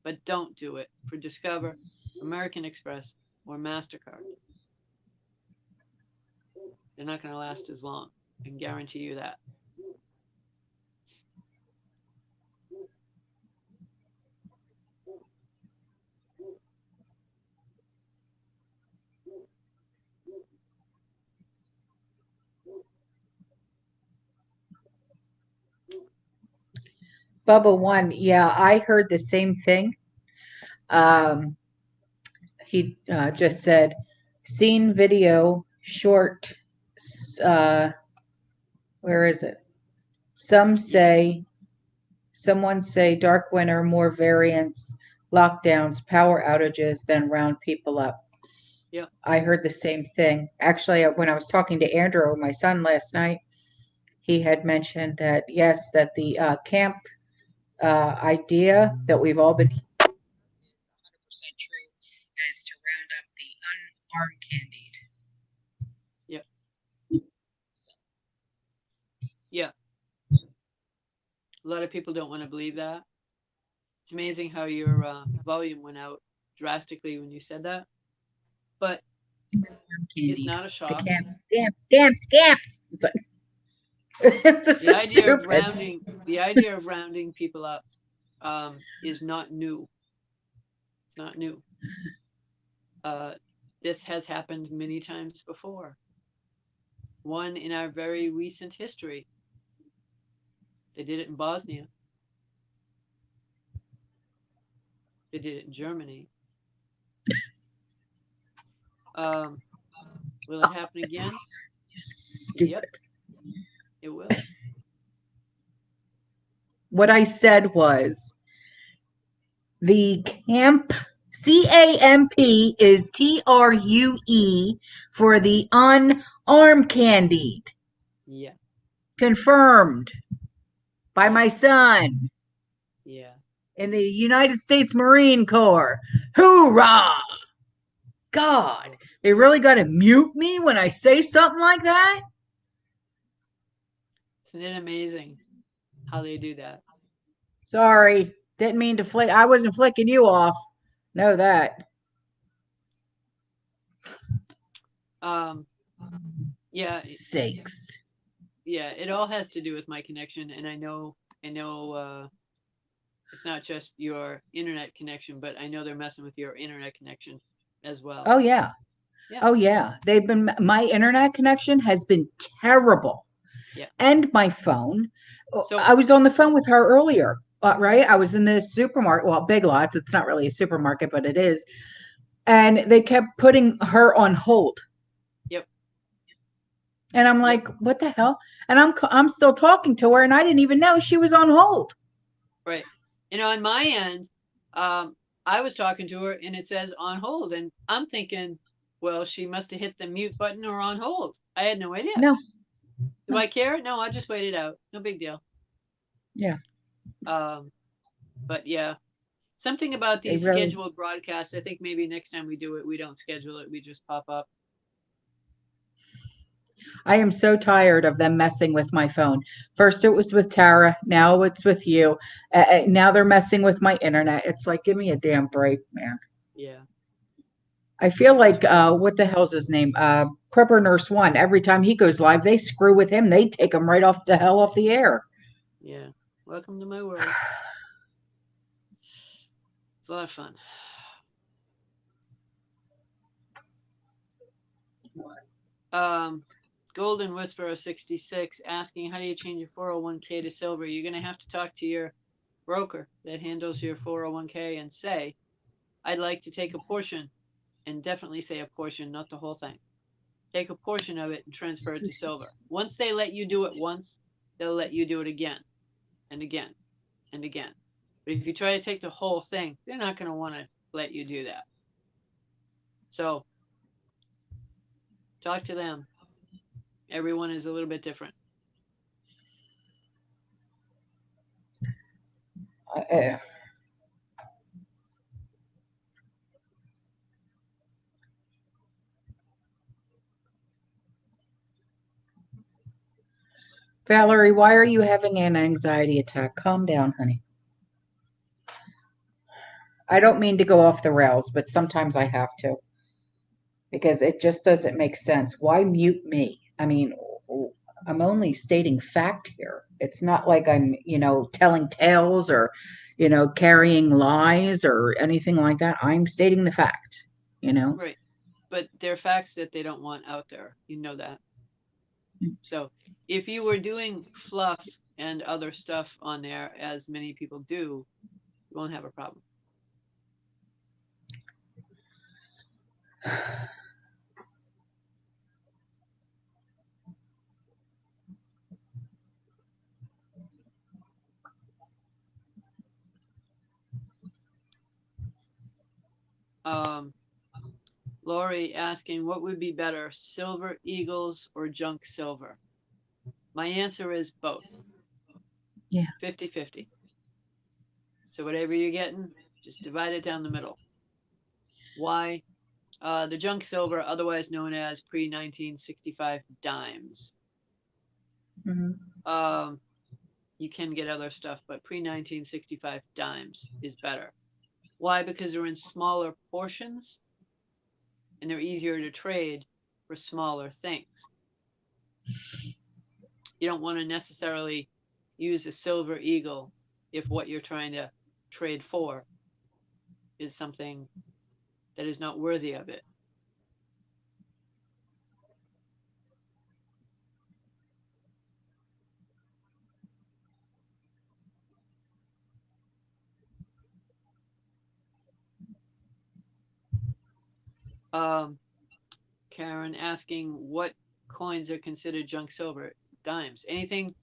But don't do it for Discover, American Express, or MasterCard. They're not going to last as long. I can guarantee you that. Bubba One, yeah, I heard the same thing. He just said, seen video short. Where is it? Someone say dark winter, more variants, lockdowns, power outages, then round people up. Yep. I heard the same thing. Actually, when I was talking to Andrew, my son, last night, he had mentioned that, yes, that the camp idea that we've all been is 100% true, and it's to round up the unarmed candied. Yep. Yeah. A lot of people don't want to believe that. It's amazing how your volume went out drastically when you said that, but it's Candied. not a The shock. camps, scamps, scamps, scamps. It's just The so idea of stupid. rounding people up is not new. It's not new. Uh, this has happened many times before. One in our very recent history. They did it in Bosnia. They did it in Germany. Um, will it happen again? You're Yep, stupid. it will. What I said was the camp CAMP is TRUE for the unarmed candied. Yeah, Confirmed by yeah, my son yeah. in the United States Marine Corps. Hoorah! God, they really got to mute me when I say something like that? Isn't it amazing how they do that? Sorry, didn't mean to flick. I wasn't flicking you off. Know that. Um, yeah, Sakes. yeah. It all has to do with my connection, and I know. It's not just your internet connection, but I know they're messing with your internet connection as well. Oh, yeah. Yeah, Oh, yeah. My internet connection has been terrible. yeah. And my phone. So, I was on the phone with her earlier, right? I was in the supermarket, well, Big Lots. It's not really a supermarket, but it is. And they kept putting her on hold. yep, And I'm yep, like, what the hell? And I'm still talking to her, and I didn't even know she was on hold. right. On my end, I was talking to her, and it says on hold, and I'm thinking, well, she must have hit the mute button or on hold. I had no idea. No, Do no, I care? No, I just waited out. No big deal. yeah, Um, but yeah, something about they these really. scheduled broadcasts. I think maybe next time we do it, we don't schedule it. We just pop up. I am so tired of them messing with my phone. First, it was with Tara. Now it's with you. Now they're messing with my internet. It's like, give me a damn break, man. Yeah. I feel Yeah. like, what the hell's his name? Prepper Nurse One. Every time he goes live, they screw with him. They take him right off the hell off the air. Yeah. Welcome to my world. It's a lot of fun. Um, Golden Whisperer 66 asking, how do you change your 401k to silver? You're going to have to talk to your broker that handles your 401k and say, I'd like to take a portion, and definitely say a portion, not the whole thing. Take a portion of it and transfer it to silver. Once they let you do it once, they'll let you do it again and again and again. But if you try to take the whole thing, they're not going to want to let you do that. So talk to them. Everyone is a little bit different. Uh, Valerie, why are you having an anxiety attack? Calm down, honey. I don't mean to go off the rails, but sometimes I have to because it just doesn't make sense. Why mute me? I mean, I'm only stating fact here. It's not like I'm, telling tales or, carrying lies or anything like that. I'm stating the fact, you know? Right. But they're facts that they don't want out there. You know that. So if you were doing fluff and other stuff on there, as many people do, you won't have a problem. Lori asking, what would be better, silver eagles or junk silver? My answer is both. Yeah. 50-50. So whatever you're getting, just divide it down the middle. Why? The junk silver, otherwise known as pre-1965 dimes. Mm-hmm. you can get other stuff, but pre-1965 dimes is better. Why? Because they're in smaller portions and they're easier to trade for smaller things. You don't want to necessarily use a silver eagle if what you're trying to trade for is something that is not worthy of it. Karen asking what coins are considered junk silver? Dimes. Anything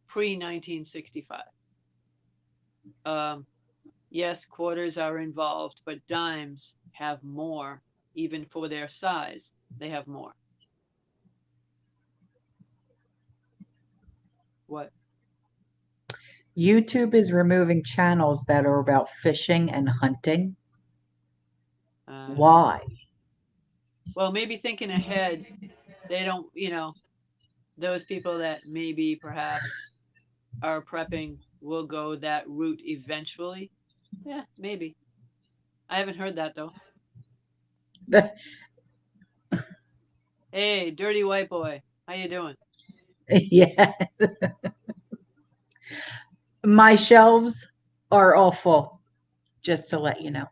pre-1965. Yes, quarters are involved, but dimes have more, even for their size. They have more. What? YouTube is removing channels that are about fishing and hunting. Why? Well, maybe thinking ahead, they don't, those people that maybe perhaps are prepping will go that route eventually. Yeah, maybe. I haven't heard that though. Hey, dirty white boy, how you doing? Yeah. My shelves are all full, just to let you know.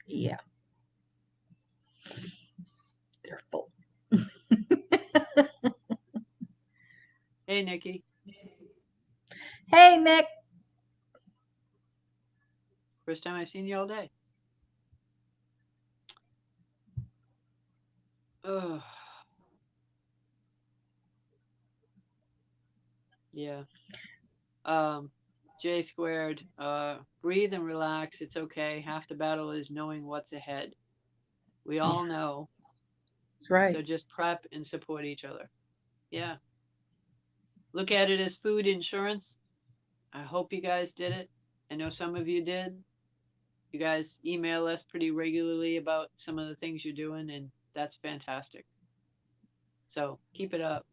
Yeah. They're full. Hey, Nikki. Hey, Nick. First time I've seen you all day. Ugh. Yeah. J squared. Breathe and relax. It's okay. Half the battle is knowing what's ahead. We all know. That's right. So just prep and support each other. Yeah. Look at it as food insurance. I hope you guys did it. I know some of you did. You guys email us pretty regularly about some of the things you're doing, and that's fantastic. So keep it up.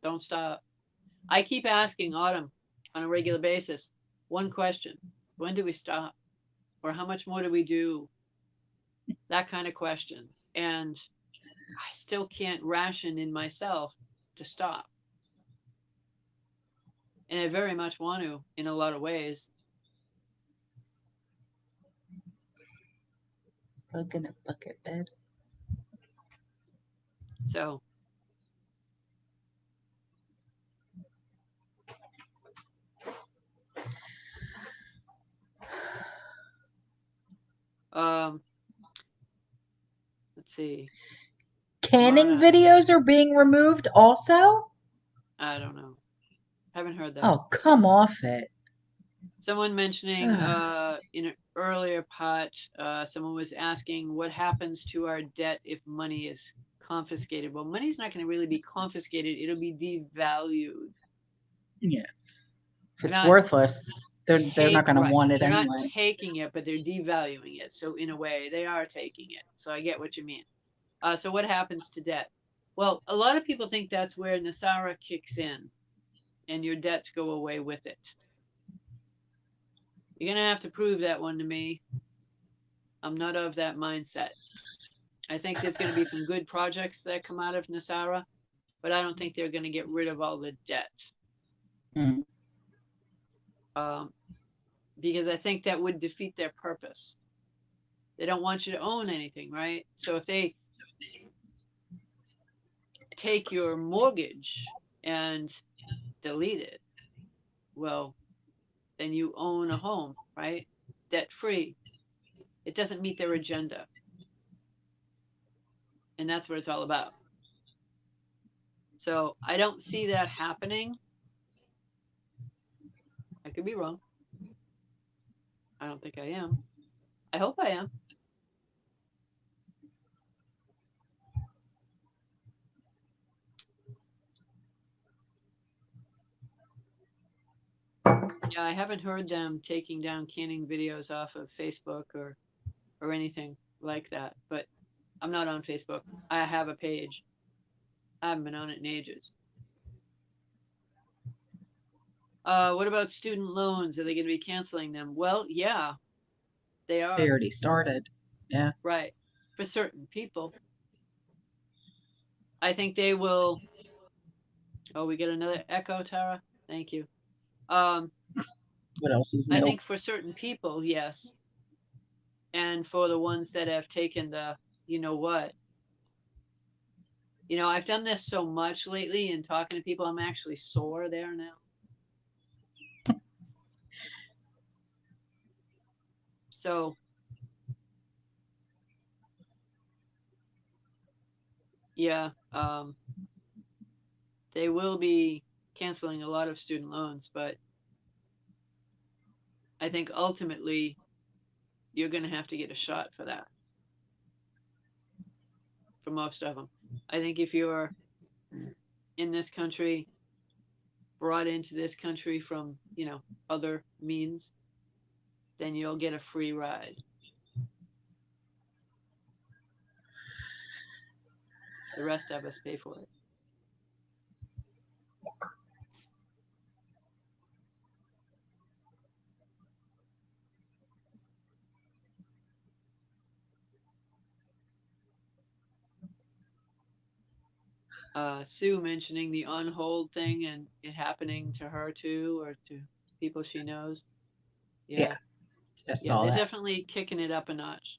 Don't stop. I keep asking Autumn on a regular basis one question: when do we stop? Or how much more do we do? That kind of question. And I still can't ration in myself to stop. And I very much want to in a lot of ways. Bug in a bucket bed. So let's see. Canning videos are being removed also? I don't know. Haven't heard that. Oh, come off it. Someone mentioning in an earlier part, someone was asking what happens to our debt if money is confiscated. Well, money's not going to really be confiscated. It'll be devalued. Yeah. If it's worthless, they're not going to want it anyway. They're not taking it, but they're devaluing it. So in a way, they are taking it. So I get what you mean. So what happens to debt? Well, a lot of people think that's where Nasara kicks in and your debts go away with it. You're going to have to prove that one to me. I'm not of that mindset. I think there's going to be some good projects that come out of Nasara, but I don't think they're going to get rid of all the debt. Because I think that would defeat their purpose. They don't want you to own anything, right? So if they take your mortgage and delete it, well, then you own a home, right? Debt free. It doesn't meet their agenda. And that's what it's all about. So I don't see that happening. I could be wrong. I don't think I am. I hope I am. Yeah, I haven't heard them taking down canning videos off of Facebook or anything like that. But I'm not on Facebook. I have a page. I haven't been on it in ages. What about student loans? Are they going to be canceling them? Well, yeah, they They are. already started. Yeah. Right. For certain people. I think they will. Oh, we get another echo, Tara. Thank you. Um, What else is I new? think for certain people, yes. And for the ones that have taken the, you know what? I've done this so much lately and talking to people, I'm actually sore there now. So, yeah, they will be canceling a lot of student loans, but I think ultimately you're going to have to get a shot for that for most of them. I think if you're in this country, brought into this country from, other means, then you'll get a free ride. The rest of us pay for it. Sue mentioning the on hold thing and it happening to her too, or to people she knows. Yeah, Yeah. I Yeah, saw they're that. definitely kicking it up a notch.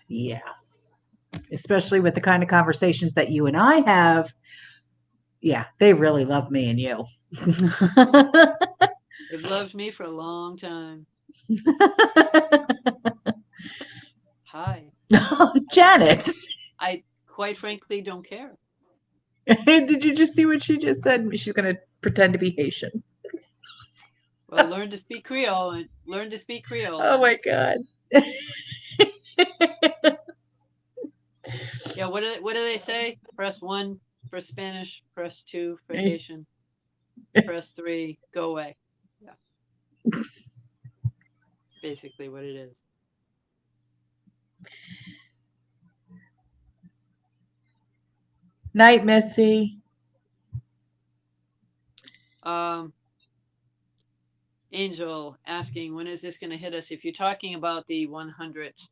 Yeah. Especially with the kind of conversations that you and I have. Yeah, they really love me and you. They've loved me for a long time. Hi. I Janet, I quite frankly don't care. did you just see what she just said? She's going to pretend to be Haitian. Well, learn to speak Creole and learn to speak Creole Oh then. my God. Yeah, what do they say? Press 1 for Spanish, press 2 for Haitian, press 3 go away. Yeah, basically what it is. Night, Missy. Um Angel asking when is this going to hit us? If you're talking about the 100th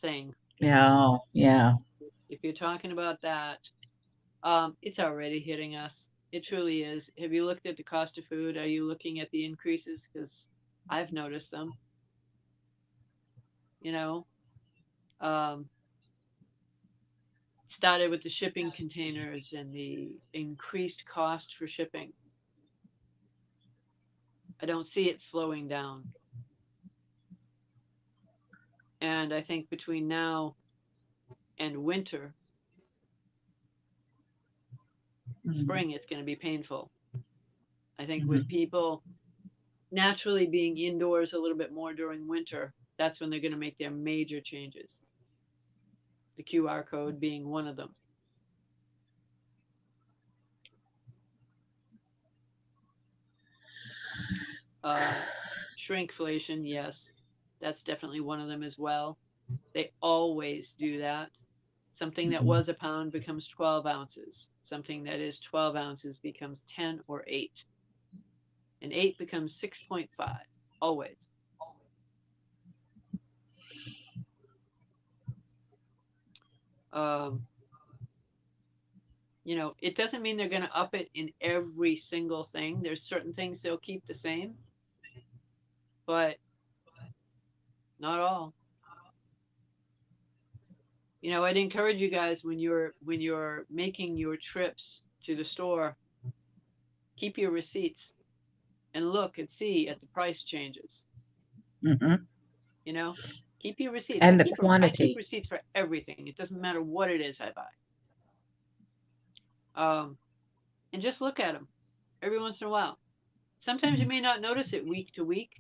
thing, Yeah, yeah. if you're talking about that, it's already hitting us. It truly is. Have you looked at the cost of food? Are you looking at the increases? Because I've noticed them. You know, um, started with the shipping containers and the increased cost for shipping. I don't see it slowing down. And I think between now and winter, spring, it's going to be painful. I think with Mm-hmm. people naturally being indoors a little bit more during winter, that's when they're going to make their major changes. The QR code being one of them. Uh, Shrinkflation, yes, that's definitely one of them as well. They always do that. Something that Mm-hmm. was a pound becomes 12 ounces. Something that is 12 ounces becomes 10 or 8. And 8 becomes 6.5. Always. Um, it doesn't mean they're going to up it in every single thing. There's certain things they'll keep the same, but not all. I'd encourage you guys when you're making your trips to the store, keep your receipts and look and see at the price changes. Mm-hmm. You know, keep your receipts. I And the keep them. I keep quantity. receipts for everything. It doesn't matter what it is I buy. Um, and just look at them every once in a while. Sometimes you may not notice it week to week,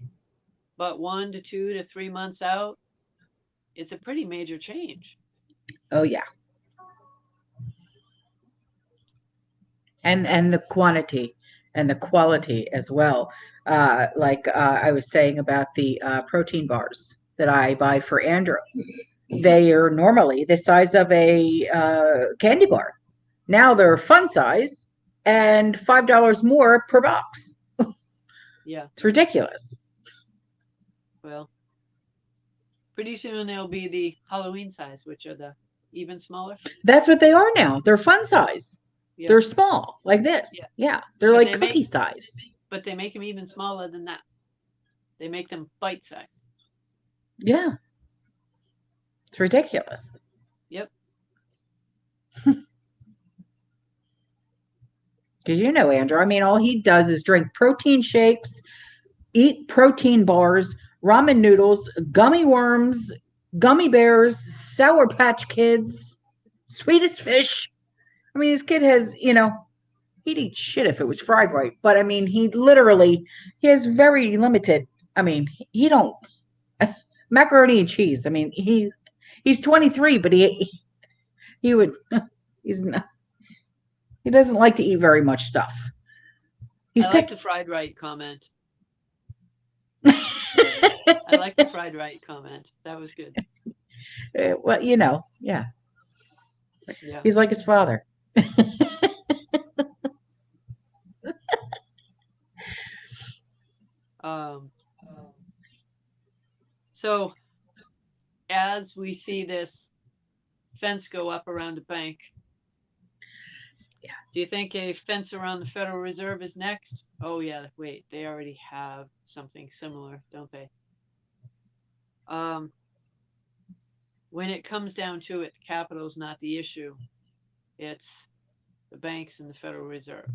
but 1 to 2 to 3 months out, it's a pretty major change. Oh yeah. And the quantity and the quality as well. Like I was saying about the protein bars that I buy for Andrew. They are normally the size of a candy bar. Now they're fun size, and $5 more per box. Yeah. It's ridiculous. Well, pretty soon they'll be the Halloween size, which are the even smaller. That's what they are now. They're fun size. Yeah. They're small, like this. Yeah. Yeah. They're But like they cookie make- size. But they make them even smaller than that. They make them bite size. Yeah. It's ridiculous. Yep. Because you know, Andrew, I mean, all he does is drink protein shakes, eat protein bars, ramen noodles, gummy worms, gummy bears, Sour Patch Kids, Swedish Fish. I mean, this kid has, you know, he'd eat shit if it was fried right. But I mean, he has very limited. I mean, he don't macaroni and cheese. I mean, he's 23, but he would he's not, he doesn't like to eat very much stuff. He's I like the fried right comment. I like the fried right comment. That was good. Well, you know, yeah. Yeah. He's like his father. So as we see this fence go up around a bank, Yeah. Do you think a fence around the Federal Reserve is next? Oh yeah, wait, they already have something similar, don't they? When it comes down to it, the capital is not the issue. It's the banks and the Federal Reserve.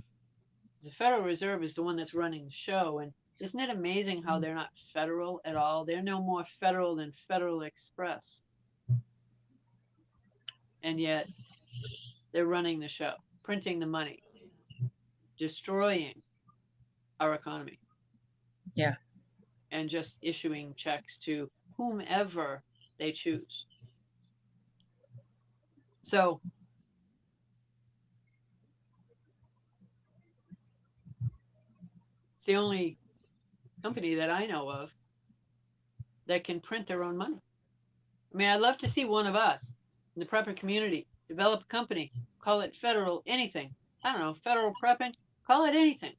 The Federal Reserve is the one that's running the show, and isn't it amazing how they're not federal at all? They're no more federal than Federal Express. And yet they're running the show, printing the money, destroying our economy. Yeah. And just issuing checks to whomever they choose. So it's the only company that I know of that can print their own money. I mean, I'd love to see one of us in the prepper community develop a company, call it federal anything. I don't know, federal prepping, call it anything.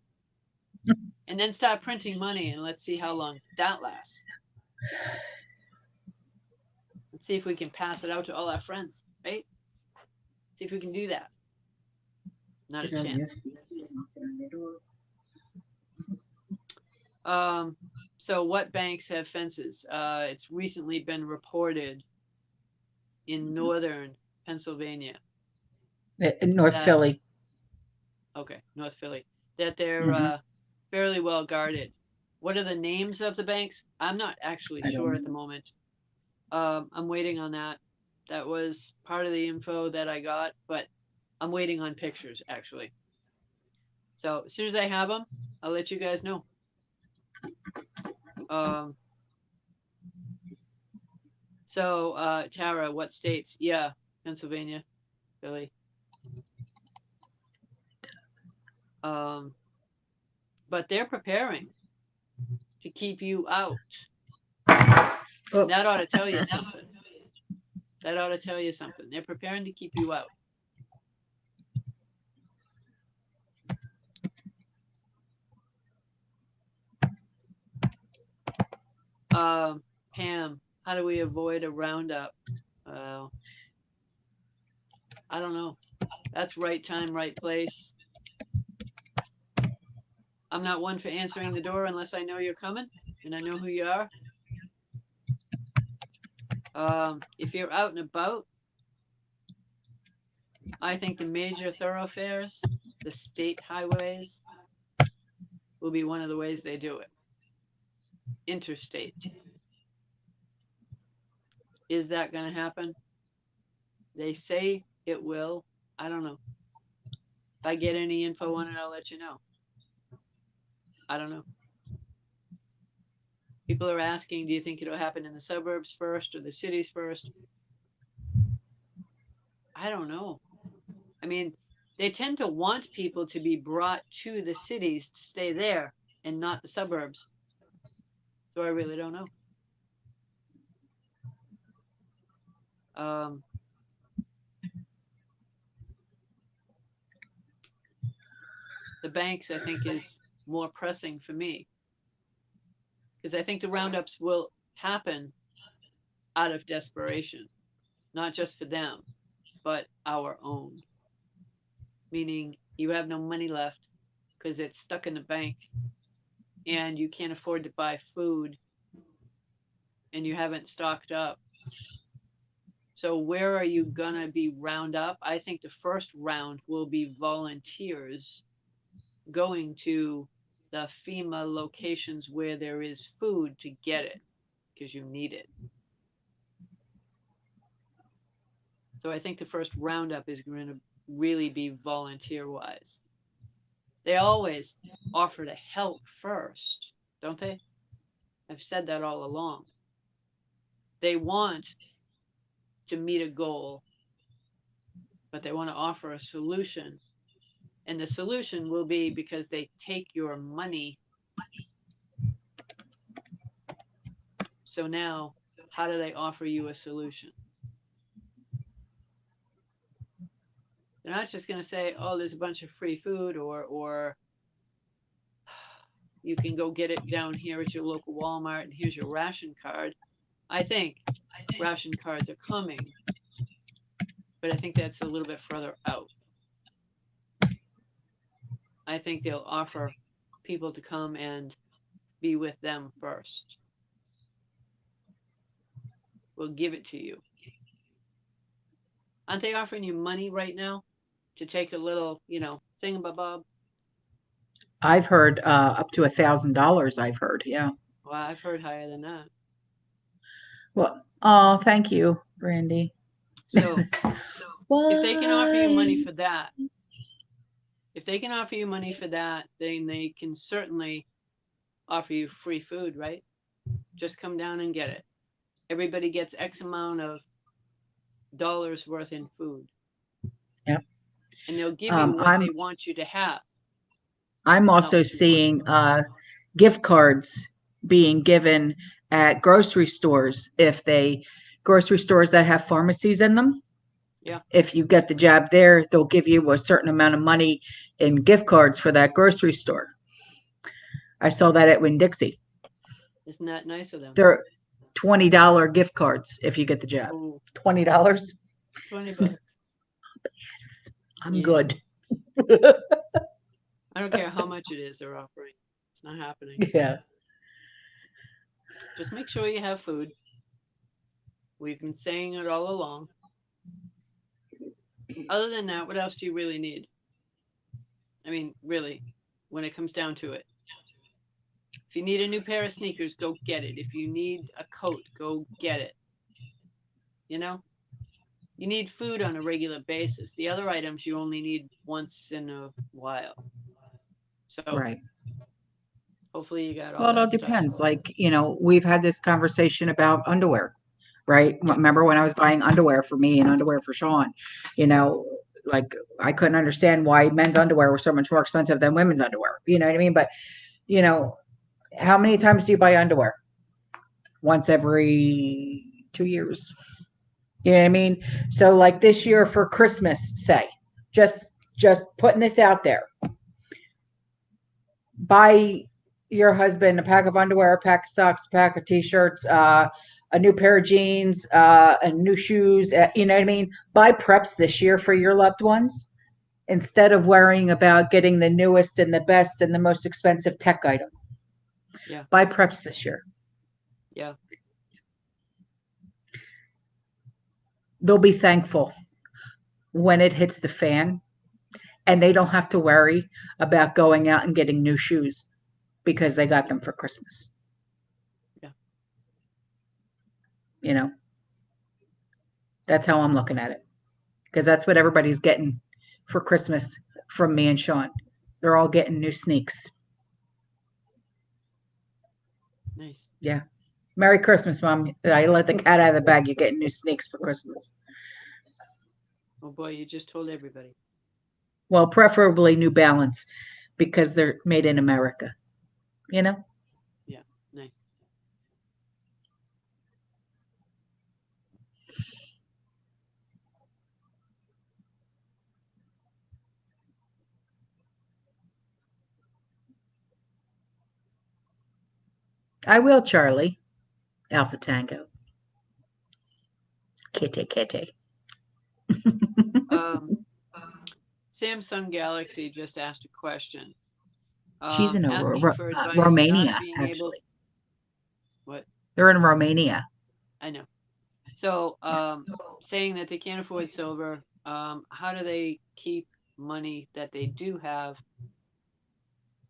And then start printing money, and let's see how long that lasts. Let's see if we can pass it out to all our friends, right? See if we can do that. Not a chance. So what banks have fences? It's recently been reported in northern Pennsylvania. In North Philly. Okay, North Philly. That they're fairly well guarded. What are the names of the banks? I'm not actually sure at the moment. I'm waiting on that. That was part of the info that I got, but I'm waiting on pictures, actually. So as soon as I have them, I'll let you guys know. So Tara, what states? Yeah, Pennsylvania, Philly. But they're preparing to keep you out. Oh. That ought to tell you something. That ought to tell you something. They're preparing to keep you out. Pam, how do we avoid a roundup? I don't know. That's right time, right place. I'm not one for answering the door unless I know you're coming and I know who you are. If you're out and about, I think the major thoroughfares, the state highways, will be one of the ways they do it. Interstate. Is that going to happen? They say it will. I don't know. If I get any info on it, I'll let you know. I don't know. People are asking, do you think it'll happen in the suburbs first or the cities first? I don't know. I mean, they tend to want people to be brought to the cities to stay there and not the suburbs. So I really don't know. The banks, I think, is more pressing for me because I think the roundups will happen out of desperation, not just for them, but our own. Meaning you have no money left because it's stuck in the bank and you can't afford to buy food and you haven't stocked up. So where are you gonna be round up? I think the first round will be volunteers going to the FEMA locations where there is food to get it because you need it. So I think the first roundup is going to really be volunteer wise. They always offer to help first, don't they? I've said that all along. They want to meet a goal, but they want to offer a solution. And the solution will be because they take your money. So now, how do they offer you a solution? They're not just going to say, oh, there's a bunch of free food or you can go get it down here at your local Walmart and here's your ration card. I think ration cards are coming, but I think that's a little bit further out. I think they'll offer people to come and be with them first. We'll give it to you. Aren't they offering you money right now to take a little, thingamabob? I've heard up to $1,000. I've heard, yeah. Well, I've heard higher than that. Well, oh, thank you, Brandy. So if they can offer you money for that, then they can certainly offer you free food, right? Just come down and get it. Everybody gets X amount of dollars worth in food. Yep. And they'll give you what they want you to have. I'm also seeing gift cards being given at grocery stores grocery stores that have pharmacies in them. Yeah. If you get the jab there, they'll give you a certain amount of money in gift cards for that grocery store. I saw that at Winn-Dixie. Isn't that nice of them? They're $20 gift cards if you get the jab. Ooh. $20? $20. Yes, I'm good. I don't care how much it is they're offering. It's not happening. Yeah. Just make sure you have food. We've been saying it all along. Other than that, what else do you really need? I mean, really, when it comes down to it. If you need a new pair of sneakers, go get it. If you need a coat, go get it. You know? You need food on a regular basis. The other items you only need once in a while. So right. Hopefully you got all well, it all that depends. stuff. Like, we've had this conversation about underwear, right? Yeah. Remember when I was buying underwear for me and underwear for Sean? Like I couldn't understand why men's underwear was so much more expensive than women's underwear. You know what I mean? But, how many times do you buy underwear? Once every 2 years. You know what I mean? So like this year for Christmas, say, just putting this out there. Buy your husband a pack of underwear, a pack of socks, a pack of t-shirts, a new pair of jeans, and new shoes. You know what I mean? Buy preps this year for your loved ones instead of worrying about getting the newest and the best and the most expensive tech item. Yeah. Buy preps this year. Yeah. They'll be thankful when it hits the fan and they don't have to worry about going out and getting new shoes because they got them for Christmas. Yeah. That's how I'm looking at it, because that's what everybody's getting for Christmas from me and Sean. They're all getting new sneaks. Nice. Yeah. Merry Christmas, Mom. I let the cat out of the bag. You're getting new sneaks for Christmas. Oh boy, you just told everybody. Well, preferably New Balance because they're made in America. Yeah, nice. I will, Charlie. Alpha Tango. Kitty, kitty. Um, Samsung Galaxy just asked a question, She's in asking for advice, not Romania, being able. actually. What? They're in Romania. I know. So, saying that they can't afford silver, how do they keep money that they do have?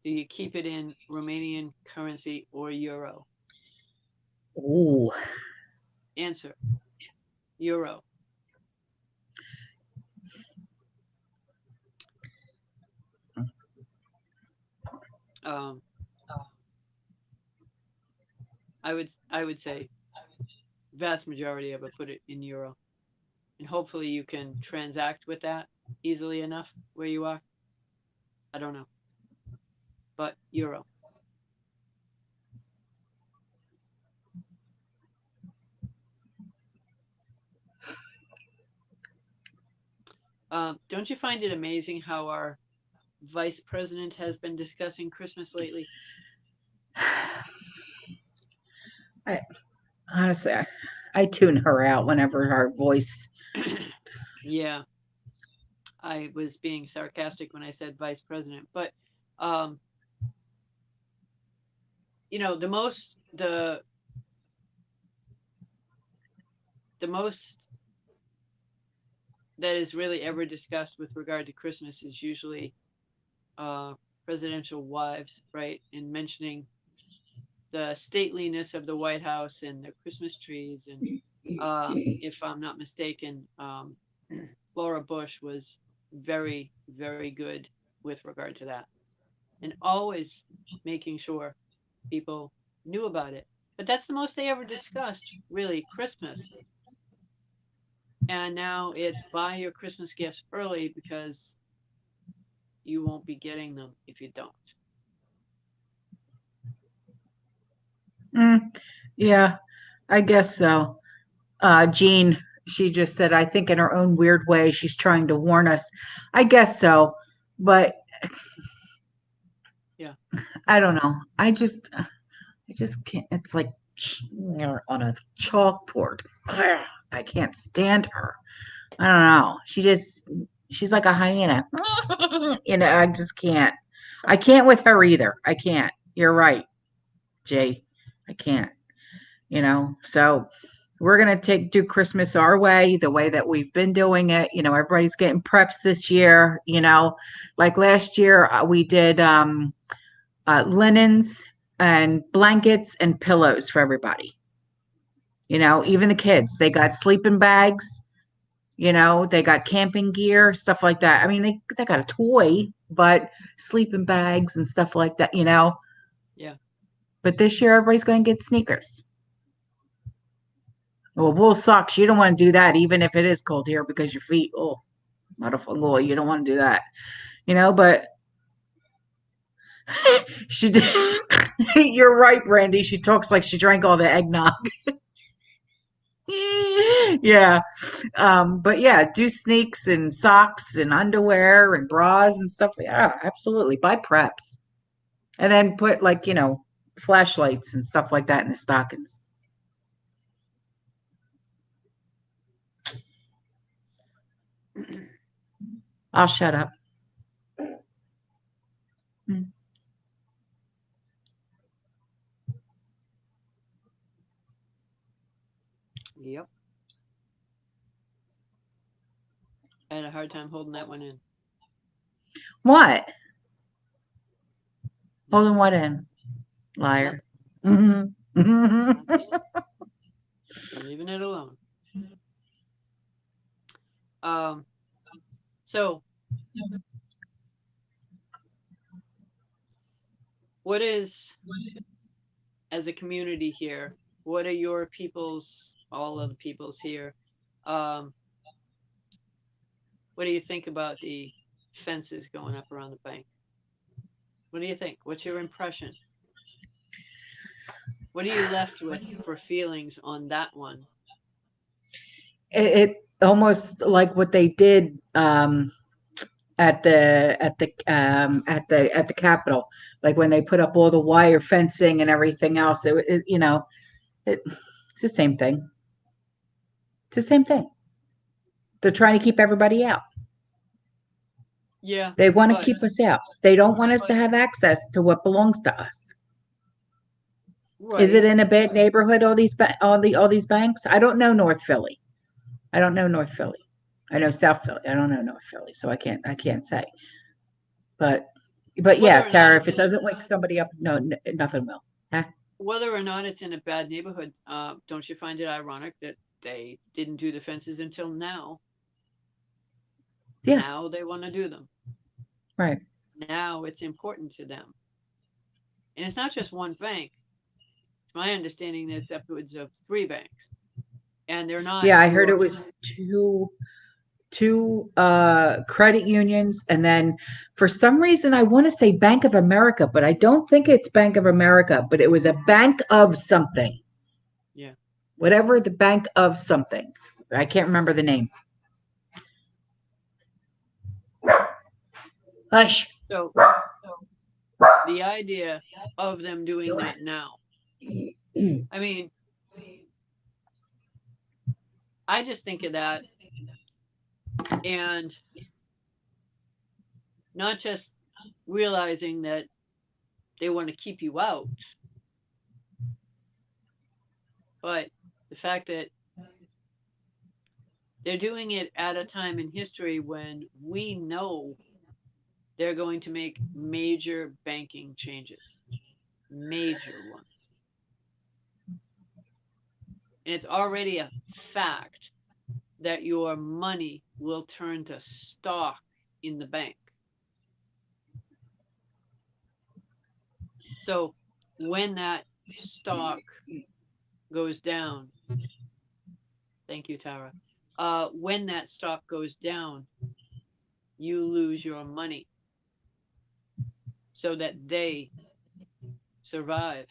Do you keep it in Romanian currency or euro? Ooh. Answer: euro. Um, I would say vast majority of it put it in euro, and hopefully you can transact with that easily enough where you are. I don't know, but euro. Don't you find it amazing how our vice president has been discussing Christmas lately? I honestly, I tune her out whenever her voice. Yeah, I was being sarcastic when I said vice president, but um, the most that is really ever discussed with regard to Christmas is usually uh, presidential wives, right? And mentioning the stateliness of the White House and the Christmas trees. And if I'm not mistaken, Laura Bush was very, very good with regard to that, and always making sure people knew about it. But that's the most they ever discussed, really, Christmas. And now it's buy your Christmas gifts early because you won't be getting them if you don't. Yeah, I guess so. Jean, she just said, I think in her own weird way, she's trying to warn us. I guess so, but Yeah. I don't know. I just can't. It's like on a chalkboard. I can't stand her. I don't know. She's like a hyena. I just can't. I can't with her either. I can't. You're right, Jay. I can't. So we're gonna do Christmas our way, the way that we've been doing it. Everybody's getting preps this year. Like last year we did linens and blankets and pillows for everybody. Even the kids, they got sleeping bags. They got camping gear, stuff like that. I mean, they got a toy, but sleeping bags and stuff like that. Yeah. But this year, everybody's going to get sneakers. Well, wool socks, you don't want to do that, even if it is cold here, because your feet, oh, motherfucker, you don't want to do that. But she did. You're right, Brandy. She talks like she drank all the eggnog. Yeah. But yeah, do sneaks and socks and underwear and bras and stuff. Yeah, absolutely. Buy preps. And then put like, flashlights and stuff like that in the stockings. I'll shut up. Mm. Yep. I had a hard time holding that one in. What? Holding Nothing. what in? Nothing. Liar. Mhm. Not saying it. I'm leaving it alone. Um, so what is, as a community here, what are your people's, all of the people's here, um, what do you think about the fences going up around the bank? What do you think? What's your impression? What are you left with for feelings on that one? It almost like what they did at the Capitol, like when they put up all the wire fencing and everything else. It's the same thing. It's the same thing. They're trying to keep everybody out. Yeah. They want to But keep us out. They don't want us to have access to what belongs to us. Is it right. in a bad neighborhood? All these banks? I don't know North Philly. I don't know North Philly. I know South Philly. I don't know North Philly, so I can't say. But Whether yeah, or not Tara, if it's it in a doesn't wake somebody up, no, nothing will. Huh? whether or not it's in a bad neighborhood, don't you find it ironic that they didn't do the fences until now? Yeah, Now they want to do them. right. Now it's important to them. And it's not just one bank. It's my understanding that it's upwards of 3 banks. And they're not Yeah, I heard it your was two credit unions, and then for some reason I want to say Bank of America, but I don't think it's Bank of America, but it was a bank of something. yeah. Whatever the bank of something. I can't remember the name. Hush. So the idea of them doing that now. I mean, I just think of that and not just realizing that they want to keep you out, but the fact that they're doing it at a time in history when we know they're going to make major banking changes, major ones. And it's already a fact that your money will turn to stock in the bank. So when that stock goes down, thank you, Tara. When that stock goes down, you lose your money so that they survive.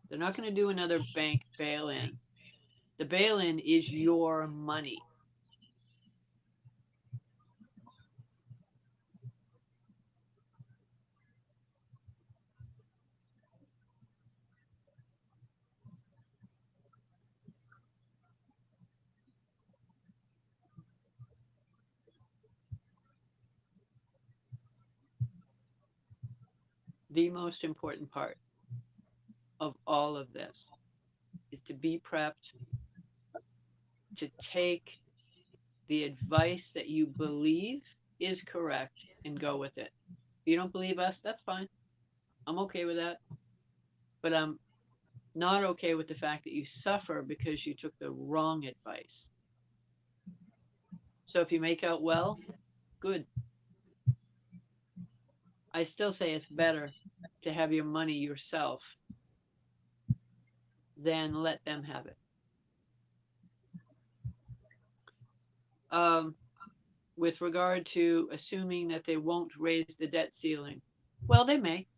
They're not going to do another bank bail in. The bail in is your money. The most important part of all of this is to be prepped, to take the advice that you believe is correct and go with it. If you don't believe us, that's fine. I'm okay with that. But I'm not okay with the fact that you suffer because you took the wrong advice. So if you make out well, good. I still say it's better to have your money yourself than let them have it. Um, with regard to assuming that they won't raise the debt ceiling, well, they may.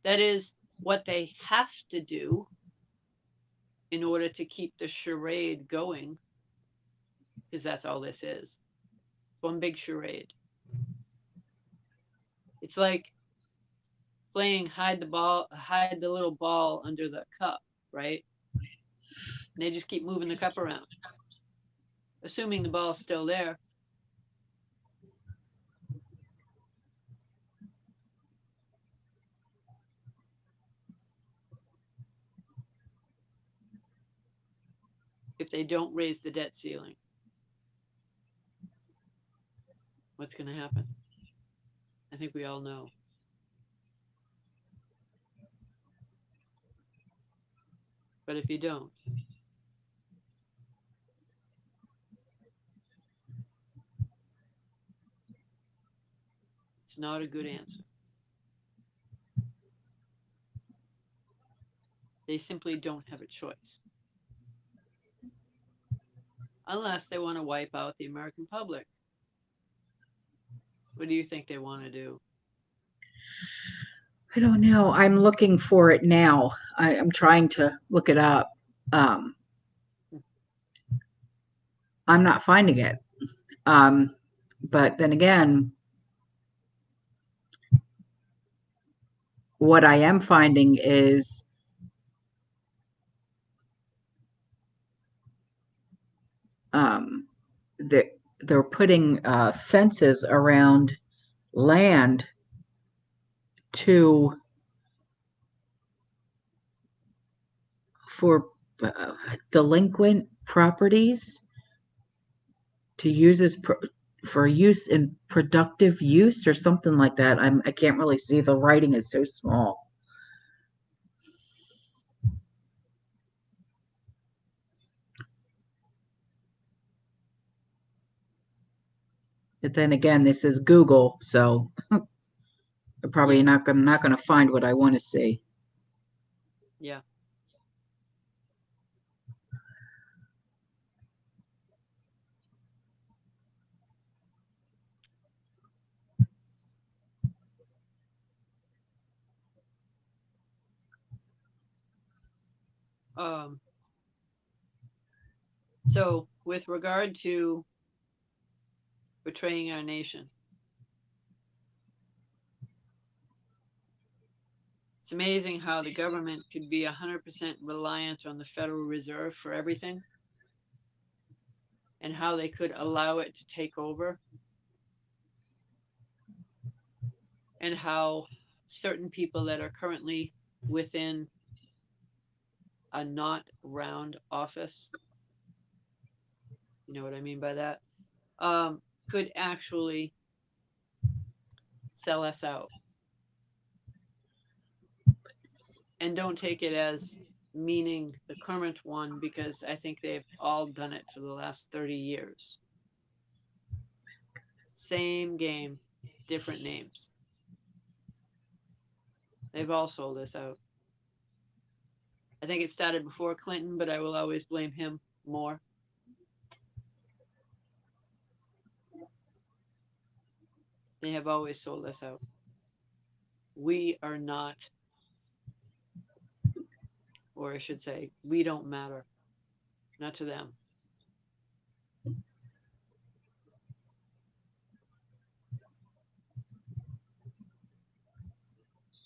That is what they have to do in order to keep the charade going, because that's all this is. One big charade. It's like playing hide the little ball under the cup, right? And they just keep moving the cup around, assuming the ball's still there. If they don't raise the debt ceiling, what's going to happen? I think we all know. But if you don't, it's not a good answer. They simply don't have a choice. Unless they want to wipe out the American public. What do you think they want to do? I don't know. I'm looking for it now. I'm trying to look it up. Um, I'm not finding it. But then again, what I am finding is um, they're putting fences around land to for delinquent properties to use as for use in productive use or something like that. I can't really see, the writing is so small. But then again, this is Google, so I'm probably Yeah. not gonna find what I want to see. Yeah. So with regard to betraying our nation, it's amazing how the government could be 100% reliant on the Federal Reserve for everything, and how they could allow it to take over, and how certain people that are currently within a not round office, you know what I mean by that, could actually sell us out. And don't take it as meaning the current one, because I think they've all done it for the last 30 years. Same game, different names. They've all sold us out. I think it started before Clinton, but I will always blame him more. They have always sold us out. We are not, or I should say, we don't matter. Not to them.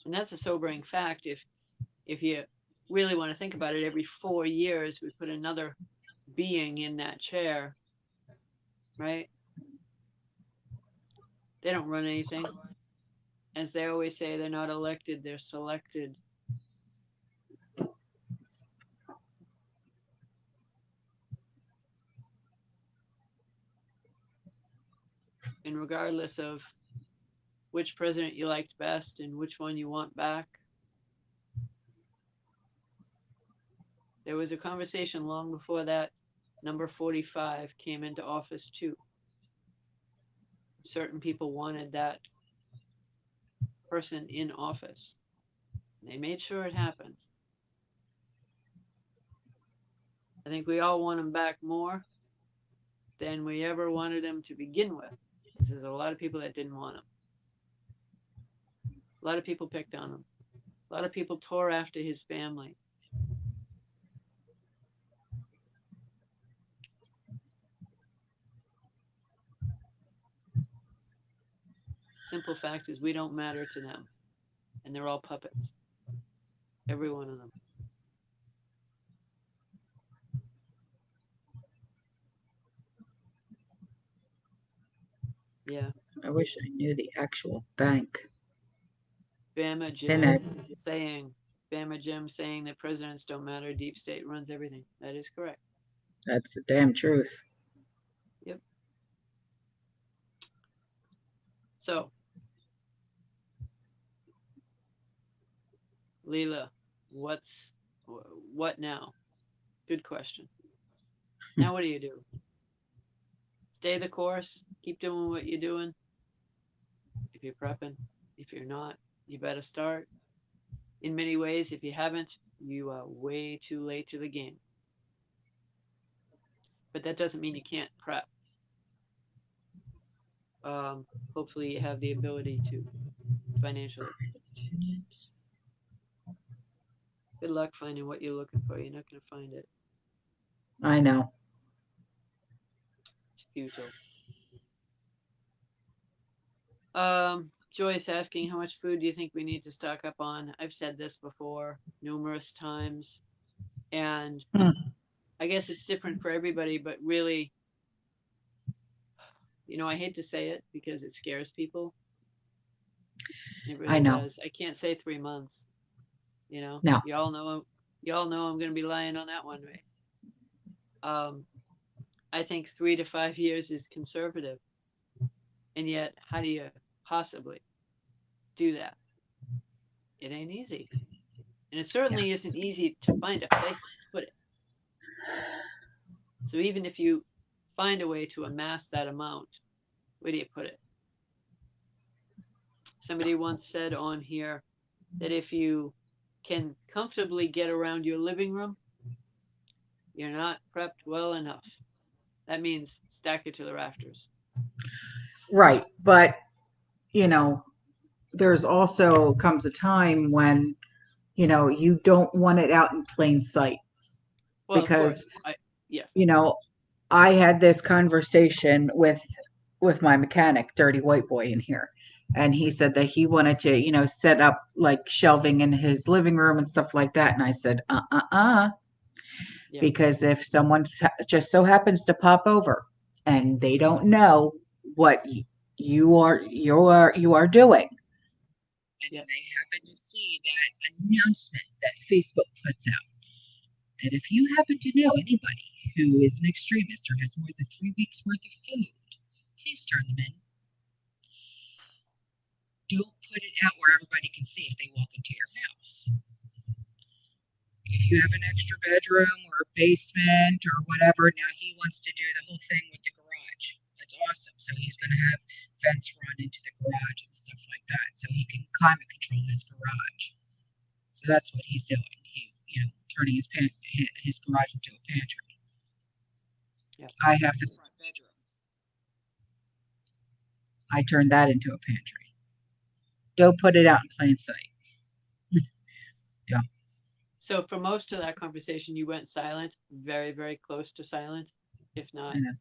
And that's a sobering fact. If you really want to think about it, every 4 years we put another being in that chair, right? They don't run anything. As they always say, they're not elected, they're selected. And regardless of which president you liked best and which one you want back, there was a conversation long before that number 45 came into office too. Certain people wanted that person in office. They made sure it happened. I think we all want him back more than we ever wanted him to begin with. There's a lot of people that didn't want him. A lot of people picked on him. A lot of people tore after his family. Simple fact is, we don't matter to them. And they're all puppets. Every one of them. Yeah. I wish I knew the actual bank. Bama Then I, Jim saying, Bama Jim saying that presidents don't matter, deep state runs everything. That is correct. that's the damn truth. Yep. So, Leela, what now? Good question. Now what do you do? Stay the course, keep doing what you're doing. If you're prepping, if you're not, you better start. In many ways, if you haven't, you are way too late to the game. But that doesn't mean you can't prep. Hopefully you have the ability to financially. Good luck finding what you're looking for. You're not going to find it. I know. It's futile. Joyce asking, how much food do you think we need to stock up on? I've said this before numerous times, and Mm, I guess it's different for everybody, but really, I hate to say it because it scares people. It I really know. does. I can't say 3 months, No. you all know I'm going to be lying on that one, right? Um, I think 3 to 5 years is conservative. And yet, how do you possibly do that? It ain't easy. And it Yeah. certainly isn't easy to find a place to put it. So even if you find a way to amass that amount, where do you put it? Somebody once said on here that if you can comfortably get around your living room, you're not prepped well enough. That means stack it to the rafters. Right. But, you know, there's also comes a time when, you don't want it out in plain sight Well, of because, course, yes, you know, I had this conversation with my mechanic, Dirty White Boy, in here. And he said that he wanted to, set up like shelving in his living room and stuff like that. And I said, yeah, because if someone just so happens to pop over and they don't know what you are doing, and yeah, then they happen to see that announcement that Facebook puts out, that if you happen to know anybody who is an extremist or has more than 3 weeks worth of food, please turn them in. Don't put it out where everybody can see if they walk into your house. If you have an extra bedroom or a basement or whatever, now he wants to do the whole thing with the garage. That's awesome. So he's going to have vents run into the garage and stuff like that, so he can climate control his garage. So that's what he's doing. He's, turning his garage into a pantry. yeah. I have the front bedroom. I turned that into a pantry. Don't put it out in plain sight. Don't. So for most of that conversation, you went silent, very, very close to silent, if I not know.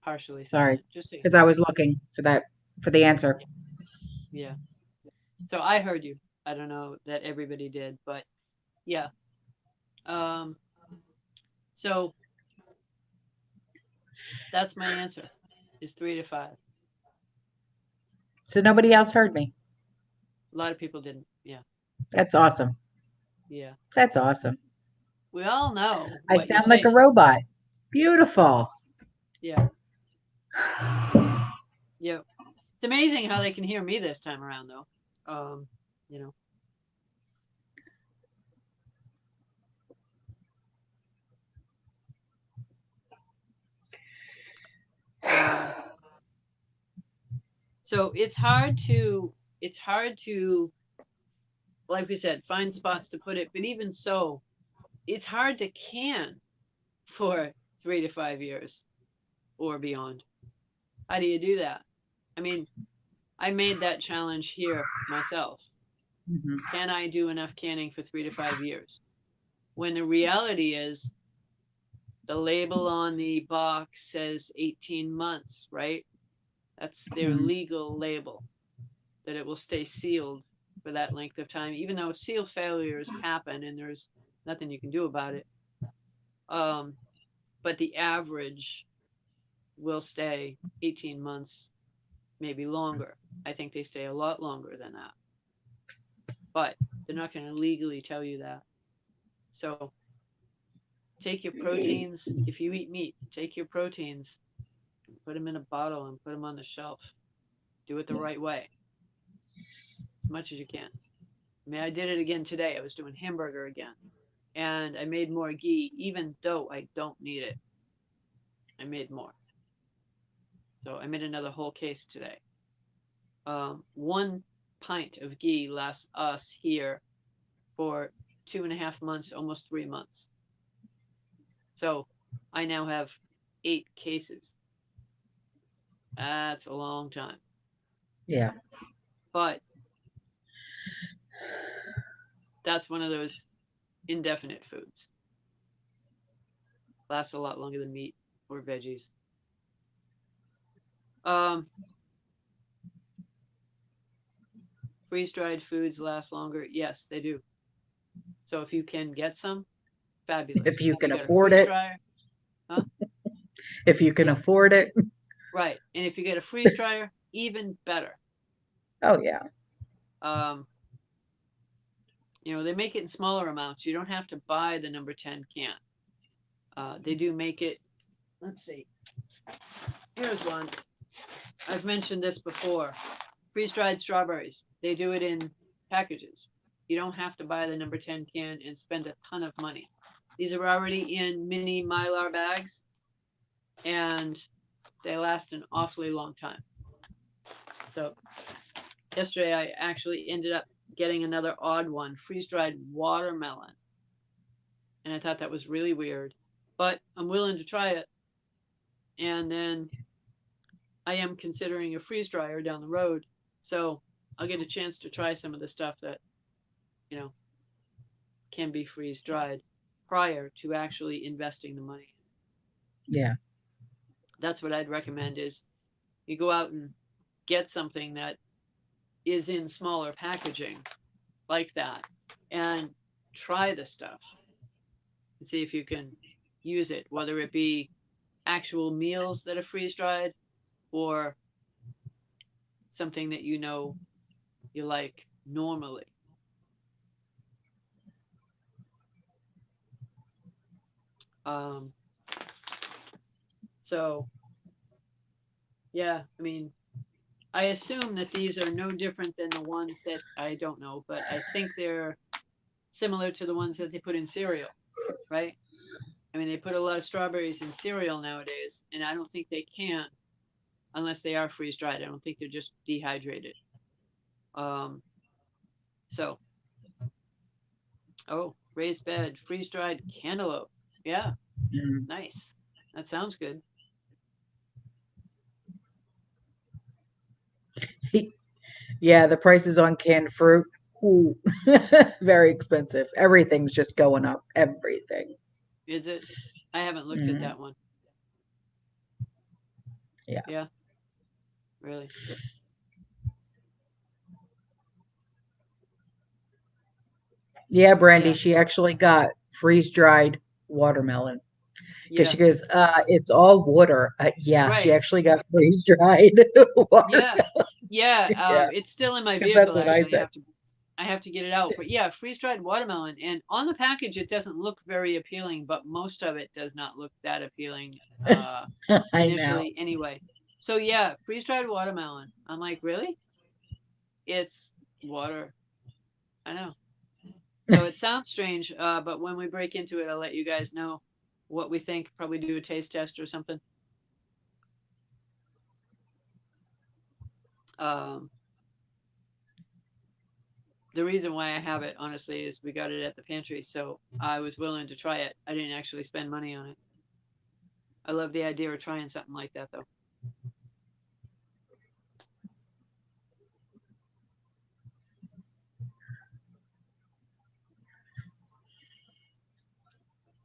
partially Sorry, silent. Just so you because know. I was looking for the answer. Yeah. So I heard you. I don't know that everybody did, but yeah. Um, so that's my answer is 3 to 5. So nobody else heard me. A lot of people didn't. Yeah. That's awesome. Yeah. That's awesome. We all know I what you're sound like a saying. robot. Beautiful. Yeah. Yeah. It's amazing how they can hear me this time around though. Um, you know. Um, so it's hard to like we said, find spots to put it, but even so, it's hard to can for 3 to 5 years or beyond. How do you do that? I mean, I made that challenge here myself. Mhm. Can I do enough canning for 3 to 5 years? When the reality is the label on the box says 18 months, right? That's their Mhm. legal label, that it will stay sealed for that length of time, even though seal failures happen and there's nothing you can do about it. Um, but the average will stay 18 months, maybe longer. I think they stay a lot longer than that, but they're not going to legally tell you that. So take your proteins. If you eat meat, take your proteins, put them in a bottle and put them on the shelf. Do it the right way as much as you can. I mean, I did it again today. I was doing hamburger again, and I made more ghee, even though I don't need it. I made more. So I made another whole case today. 1 pint of ghee lasts us here for 2.5 months, almost 3 months. So I now have 8 cases. That's a long time. Yeah. But that's one of those indefinite foods. Lasts a lot longer than meat or veggies. Um, Freeze-dried foods last longer. Yes, they do. So if you can get some, fabulous. If you If you can got a afford freeze it, dryer, huh? if you can Yeah, afford it. right. And if you get a freeze dryer, even better. Oh yeah. Um, they make it in smaller amounts. You don't have to buy the number 10 can. They do make it. Let's see. Here's one. I've mentioned this before. Freeze-dried strawberries. They do it in packages. You don't have to buy the number 10 can and spend a ton of money. These are already in mini Mylar bags, and they last an awfully long time. So yesterday I actually ended up getting another odd one, freeze-dried watermelon. And I thought that was really weird, but I'm willing to try it. And then I am considering a freeze dryer down the road, so I'll get a chance to try some of the stuff that, you know, can be freeze dried prior to actually investing the money. Yeah. That's what I'd recommend is you go out and get something that is in smaller packaging like that and try the stuff and see if you can use it, whether it be actual meals that are freeze dried or something that you like normally. Um, so, yeah, I mean, I assume that these are no different than the ones that I don't know, but I think they're similar to the ones that they put in cereal, right? I mean, they put a lot of strawberries in cereal nowadays, and I don't think they can unless they are freeze dried. I don't think they're just dehydrated. Um, so, oh, raised bed, freeze dried cantaloupe. Yeah, Mm. nice. That sounds good. Yeah, the prices on canned fruit, ooh, very expensive. Everything's just going up. Everything. Is it? I haven't looked at Hmm. that one. Yeah. Yeah, really. Yeah, Brandy, Yeah, she actually got freeze dried watermelon because yeah, she goes, it's all water. Yeah, she right. actually got freeze dried Yeah, watermelon. yeah. Yeah, It's still in my because vehicle. that's what I Actually, said. I have to get it out. But yeah, freeze dried watermelon. And on the package, it doesn't look very appealing, but most of it does not look that appealing I know. initially, anyway. So yeah, freeze dried watermelon. I'm like, really? It's water. I know. So it sounds strange, but when we break into it, I'll let you guys know what we think. Probably do a taste test or something. Um, the reason why I have it, honestly, is we got it at the pantry, so I was willing to try it. I didn't actually spend money on it. I love the idea of trying something like that, though.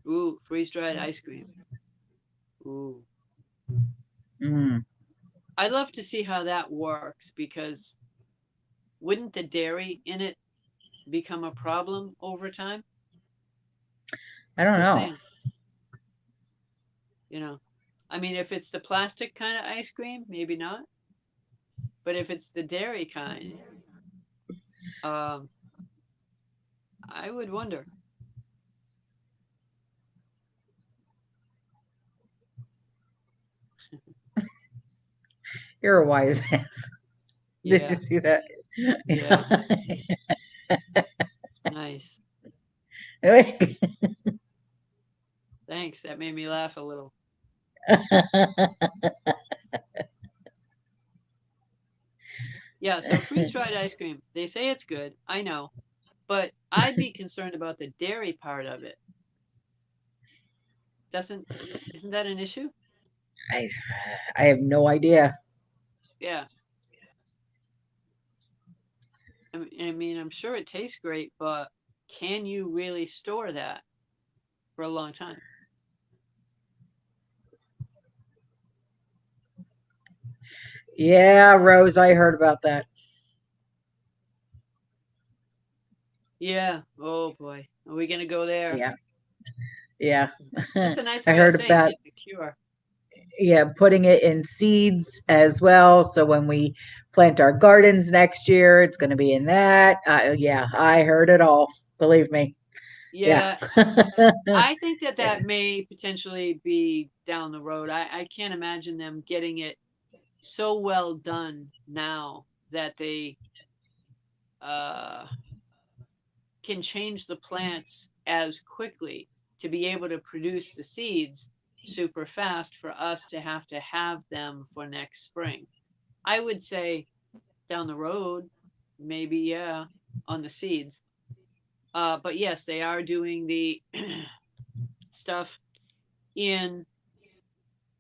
Ooh, freeze dried ice cream. Ooh. Mm. I'd love to see how that works because wouldn't the dairy in it become a problem over time? I don't Just know. saying, you know. I mean, if it's the plastic kind of ice cream, maybe not. But if it's the dairy kind, um, I would wonder. You're a wise ass. Did you Yeah, see that? yeah, nice. Thanks. That made me laugh a little. Yeah, so freeze dried ice cream. They say it's good. I know. But I'd be concerned about the dairy part of it. Doesn't isn't that an issue? I, I have no idea. Yeah. I mean, I'm sure it tastes great, but can you really store that for a long time? Yeah, Rose, I heard about that. Yeah. Oh boy. Are we gonna go there? Yeah. Yeah. That's a nice I way of heard saying about, get the cure. yeah, putting it in seeds as well. So when we plant our gardens next year, it's going to be in that. Yeah, I heard it all. Believe me. Yeah. Yeah. I think that Yeah. that may potentially be down the road. I can't imagine them getting it so well done now that they uh, can change the plants as quickly to be able to produce the seeds super fast for us to have them for next spring. I would say down the road, maybe, yeah, on the seeds. But yes, they are doing the stuff in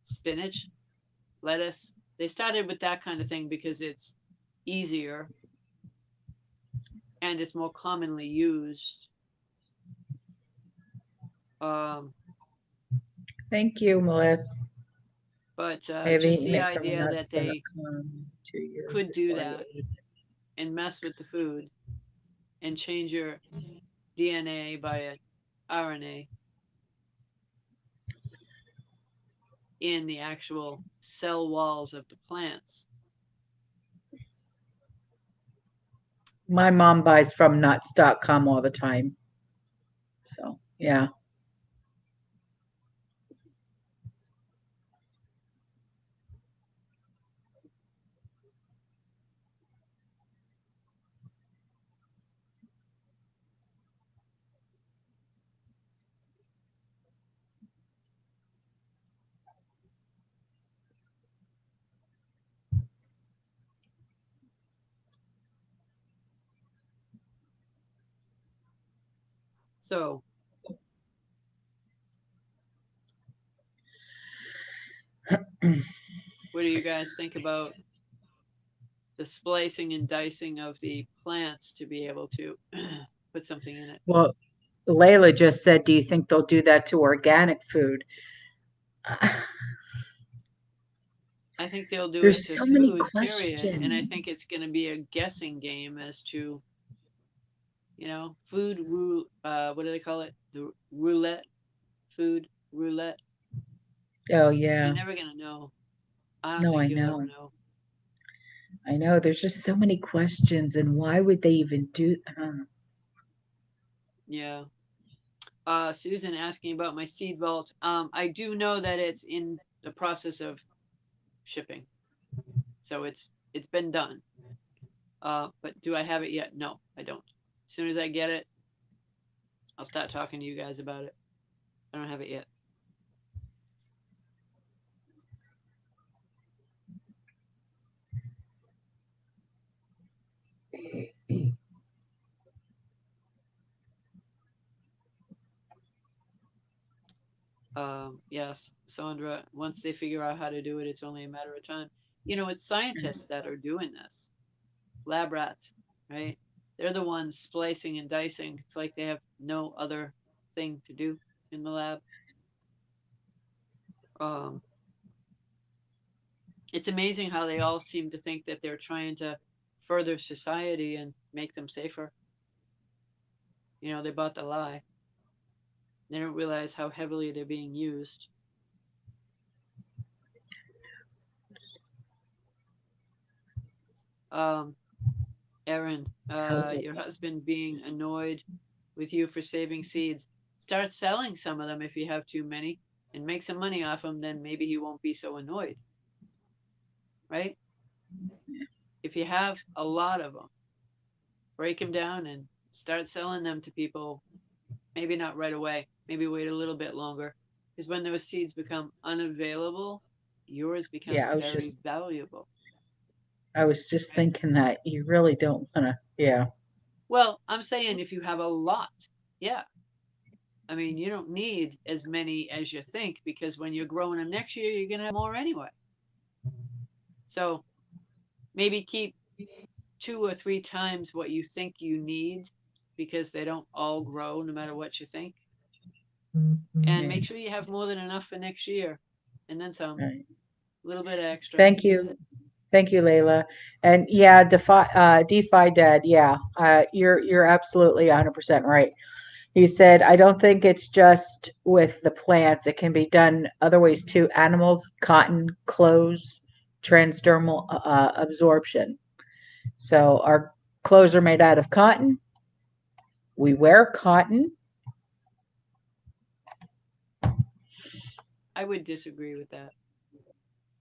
spinach, lettuce. They started with that kind of thing because it's easier and it's more commonly used. Um, Thank you, Melissa. but I have just eaten the it from idea that they nuts.com 2 years could do before I that ate. and mess with the food and change your DNA by an RNA in the actual cell walls of the plants. My mom buys from nuts.com all the time. So, yeah. So, what do you guys think about the splicing and dicing of the plants to be able to put something in it? Well, Layla just said, do you think they'll do that to organic food? I think they'll do it There's to so many food, period. And I think questions. it's going to be a guessing game as to, food rule. What do they call it? The roulette, food roulette. Oh, You're yeah. never going to know. I don't No, think I you'll ever know. know. I know. There's just so many questions, and why would they even do? Yeah. Susan asking about my seed vault. I do know that it's in the process of shipping, so it's been done. But do I have it yet? No, I don't. As soon as I get it, I'll start talking to you guys about it. I don't have it yet. Yes, Sandra, once they figure out how to do it, it's only a matter of time. It's scientists that are doing this, lab rats, right? They're the ones splicing and dicing. It's like they have no other thing to do in the lab. Um, it's amazing how they all seem to think that they're trying to further society and make them safer. They bought the lie. They don't realize how heavily they're being used. Um, Erin, your husband being annoyed with you for saving seeds. Start selling some of them if you have too many and make some money off them, then maybe he won't be so annoyed, right? If you have a lot of them, break them down and start selling them to people. Maybe not right away, maybe wait a little bit longer. Because when those seeds become unavailable, yours become Yeah, very valuable, I was just right? thinking that you really don't want to. Yeah, Well, I'm saying if you have a lot, yeah. I mean, you don't need as many as you think because when you're growing them next year, you're going to have more anyway. So maybe keep 2 or 3 times what you think you need because they don't all grow no matter what you think. And make right, sure you have more than enough for next year and then some, right. a little bit extra. Thank you. Thank you, Layla. And yeah, DeFi Dad. Yeah, you're absolutely 100% right. He said, I don't think it's just with the plants. It can be done other ways too. Animals, cotton, clothes, transdermal absorption. So our clothes are made out of cotton. We wear cotton. I would disagree with that.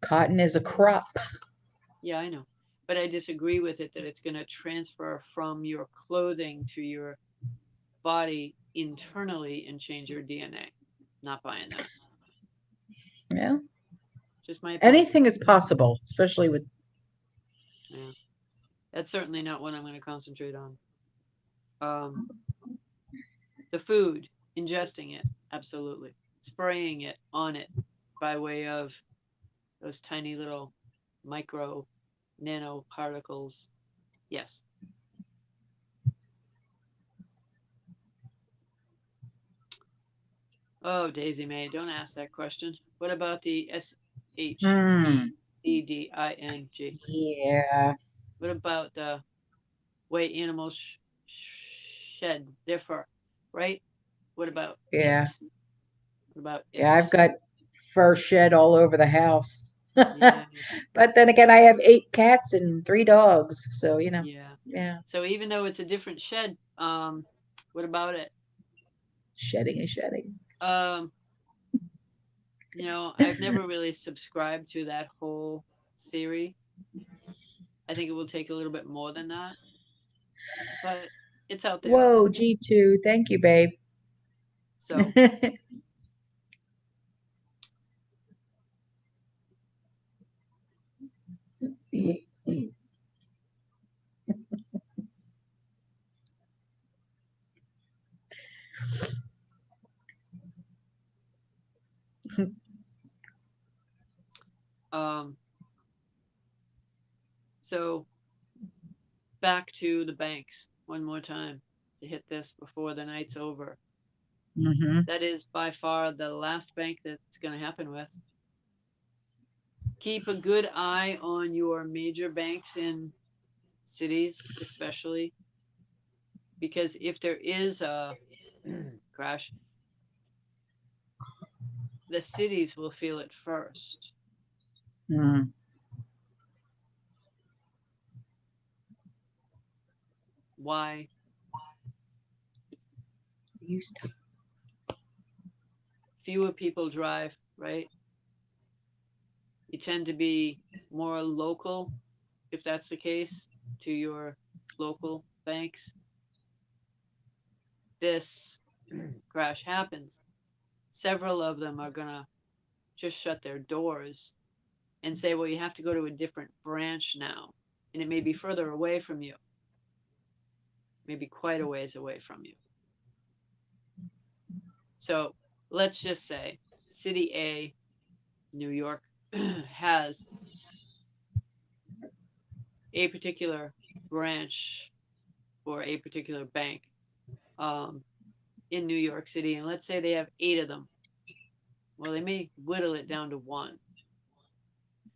Cotton is a crop. Yeah, I know. But I disagree with it that it's going to transfer from your clothing to your body internally and change your DNA. Not buying that. Yeah. Just my opinion. Anything is possible, especially with. Yeah. That's certainly not what I'm going to concentrate on. Um, the food, ingesting it, absolutely. Spraying it on it by way of those tiny little micro nanoparticles. Yes. Oh, Daisy May, don't ask that question. What about the Hmm. SHEDDING? Yeah. What about the way animals shed their fur, right? What about it? Yeah. What about Yeah. it? I've got fur shed all over the house. Yeah, But then again, I have 8 cats and 3 dogs. So, yeah. yeah, So even though it's a different shed, what about it? shedding is shedding. Um, I've never really subscribed to that whole theory. I think it will take a little bit more than that, but it's out there. Whoa, G2. Thank you, babe. So, um, so back to the banks one more time to hit this before the night's over. Hmm. That is by far the last bank that's going to happen with. Keep a good eye on your major banks in cities, especially because if there is a crash, the cities will feel it first. Mm. Why? Used to. Fewer people drive, right? You tend to be more local, if that's the case, to your local banks. This crash happens. Several of them are going to just shut their doors and say, well, you have to go to a different branch now. And it may be further away from you, maybe quite a ways away from you. So let's just say City A, New York, has a particular branch or a particular bank um, in New York City. And let's say they have 8 of them. Well, they may whittle it down to 1.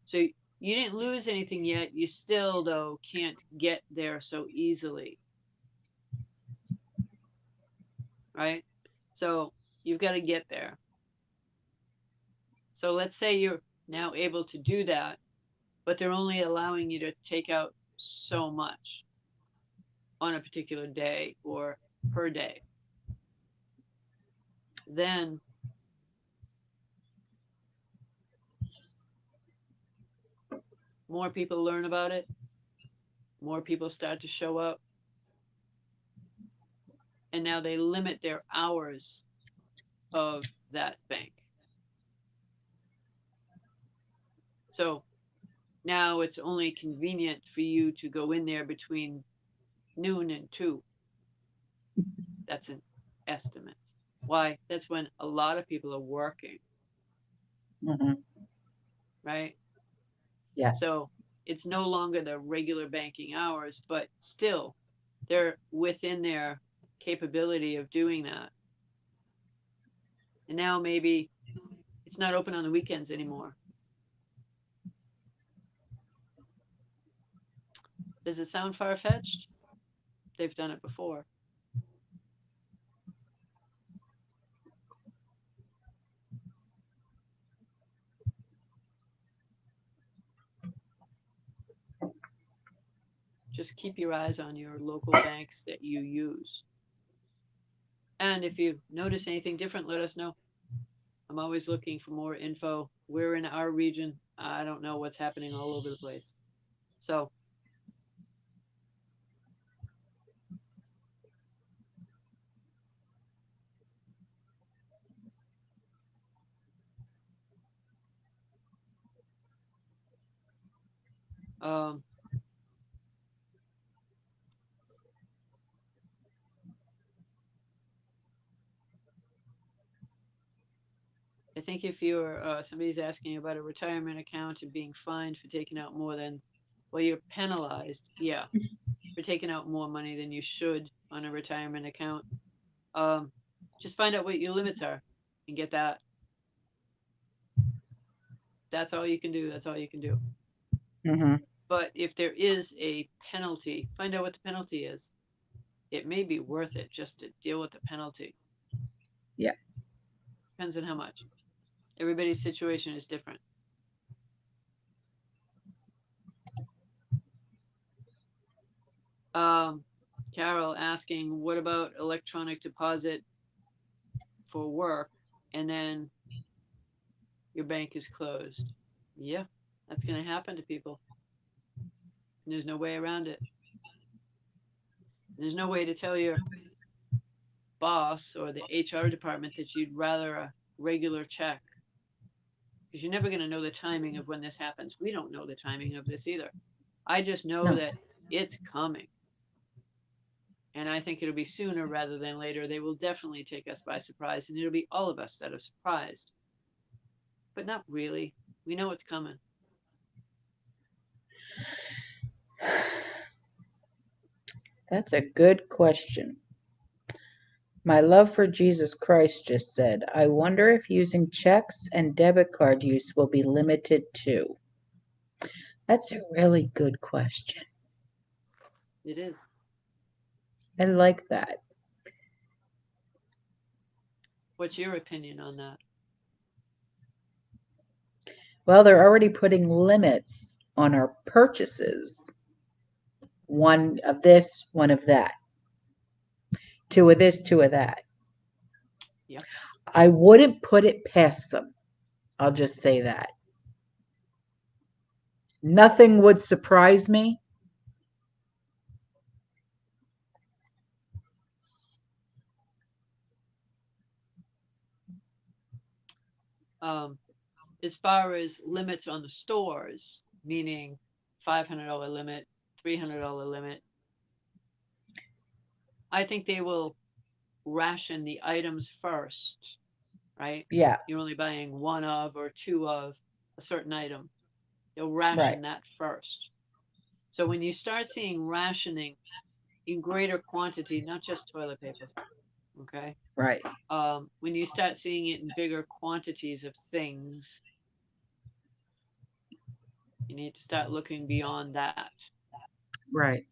So you didn't lose anything yet. You still, though, can't get there so easily, right? So you've got to get there. So let's say you're now able to do that, but they're only allowing you to take out so much on a particular day or per day. Then more people learn about it, more people start to show up, and now they limit their hours of that bank. So now it's only convenient for you to go in there between noon and 2. That's an estimate. Why? That's when a lot of people are working, Hmm. right? Yeah. So it's no longer the regular banking hours, but still they're within their capability of doing that. And now maybe it's not open on the weekends anymore. Does it sound far-fetched? They've done it before. Just keep your eyes on your local banks that you use. And if you notice anything different, let us know. I'm always looking for more info. We're in our region. I don't know what's happening all over the place. So, um, I think if you're somebody's asking about a retirement account and being fined for taking out more than, well, you're penalized, yeah, for taking out more money than you should on a retirement account. Just find out what your limits are and get that. That's all you can do. That's all you can do. Mm-hmm. But if there is a penalty, find out what the penalty is. It may be worth it just to deal with the penalty. Yeah. Depends on how much. Everybody's situation is different. Carol asking, what about electronic deposit for work and then your bank is closed? Yeah, that's going to happen to people. And there's no way around it. There's no way to tell your boss or the HR department that you'd rather a regular check, because you're never going to know the timing of when this happens. We don't know the timing of this either. I just know that it's coming. And I think it'll be sooner rather than later. They will definitely take us by surprise, and it'll be all of us that are surprised. But not really. We know it's coming. That's a good question. My love for Jesus Christ just said, I wonder if using checks and debit card use will be limited too. That's a really good question. It is. I like that. What's your opinion on that? Well, they're already putting limits on our purchases. One of this, one of that. Two of this, two of that. Yep. I wouldn't put it past them. I'll just say that. Nothing would surprise me. As far as limits on the stores, meaning $500 limit, $300 limit, I think they will ration the items first, right? Yeah. You're only buying one of or two of a certain item. They'll ration that first. So when you start seeing rationing in greater quantity, not just toilet paper, okay? Right. When you start seeing it in bigger quantities of things, you need to start looking beyond that. Right.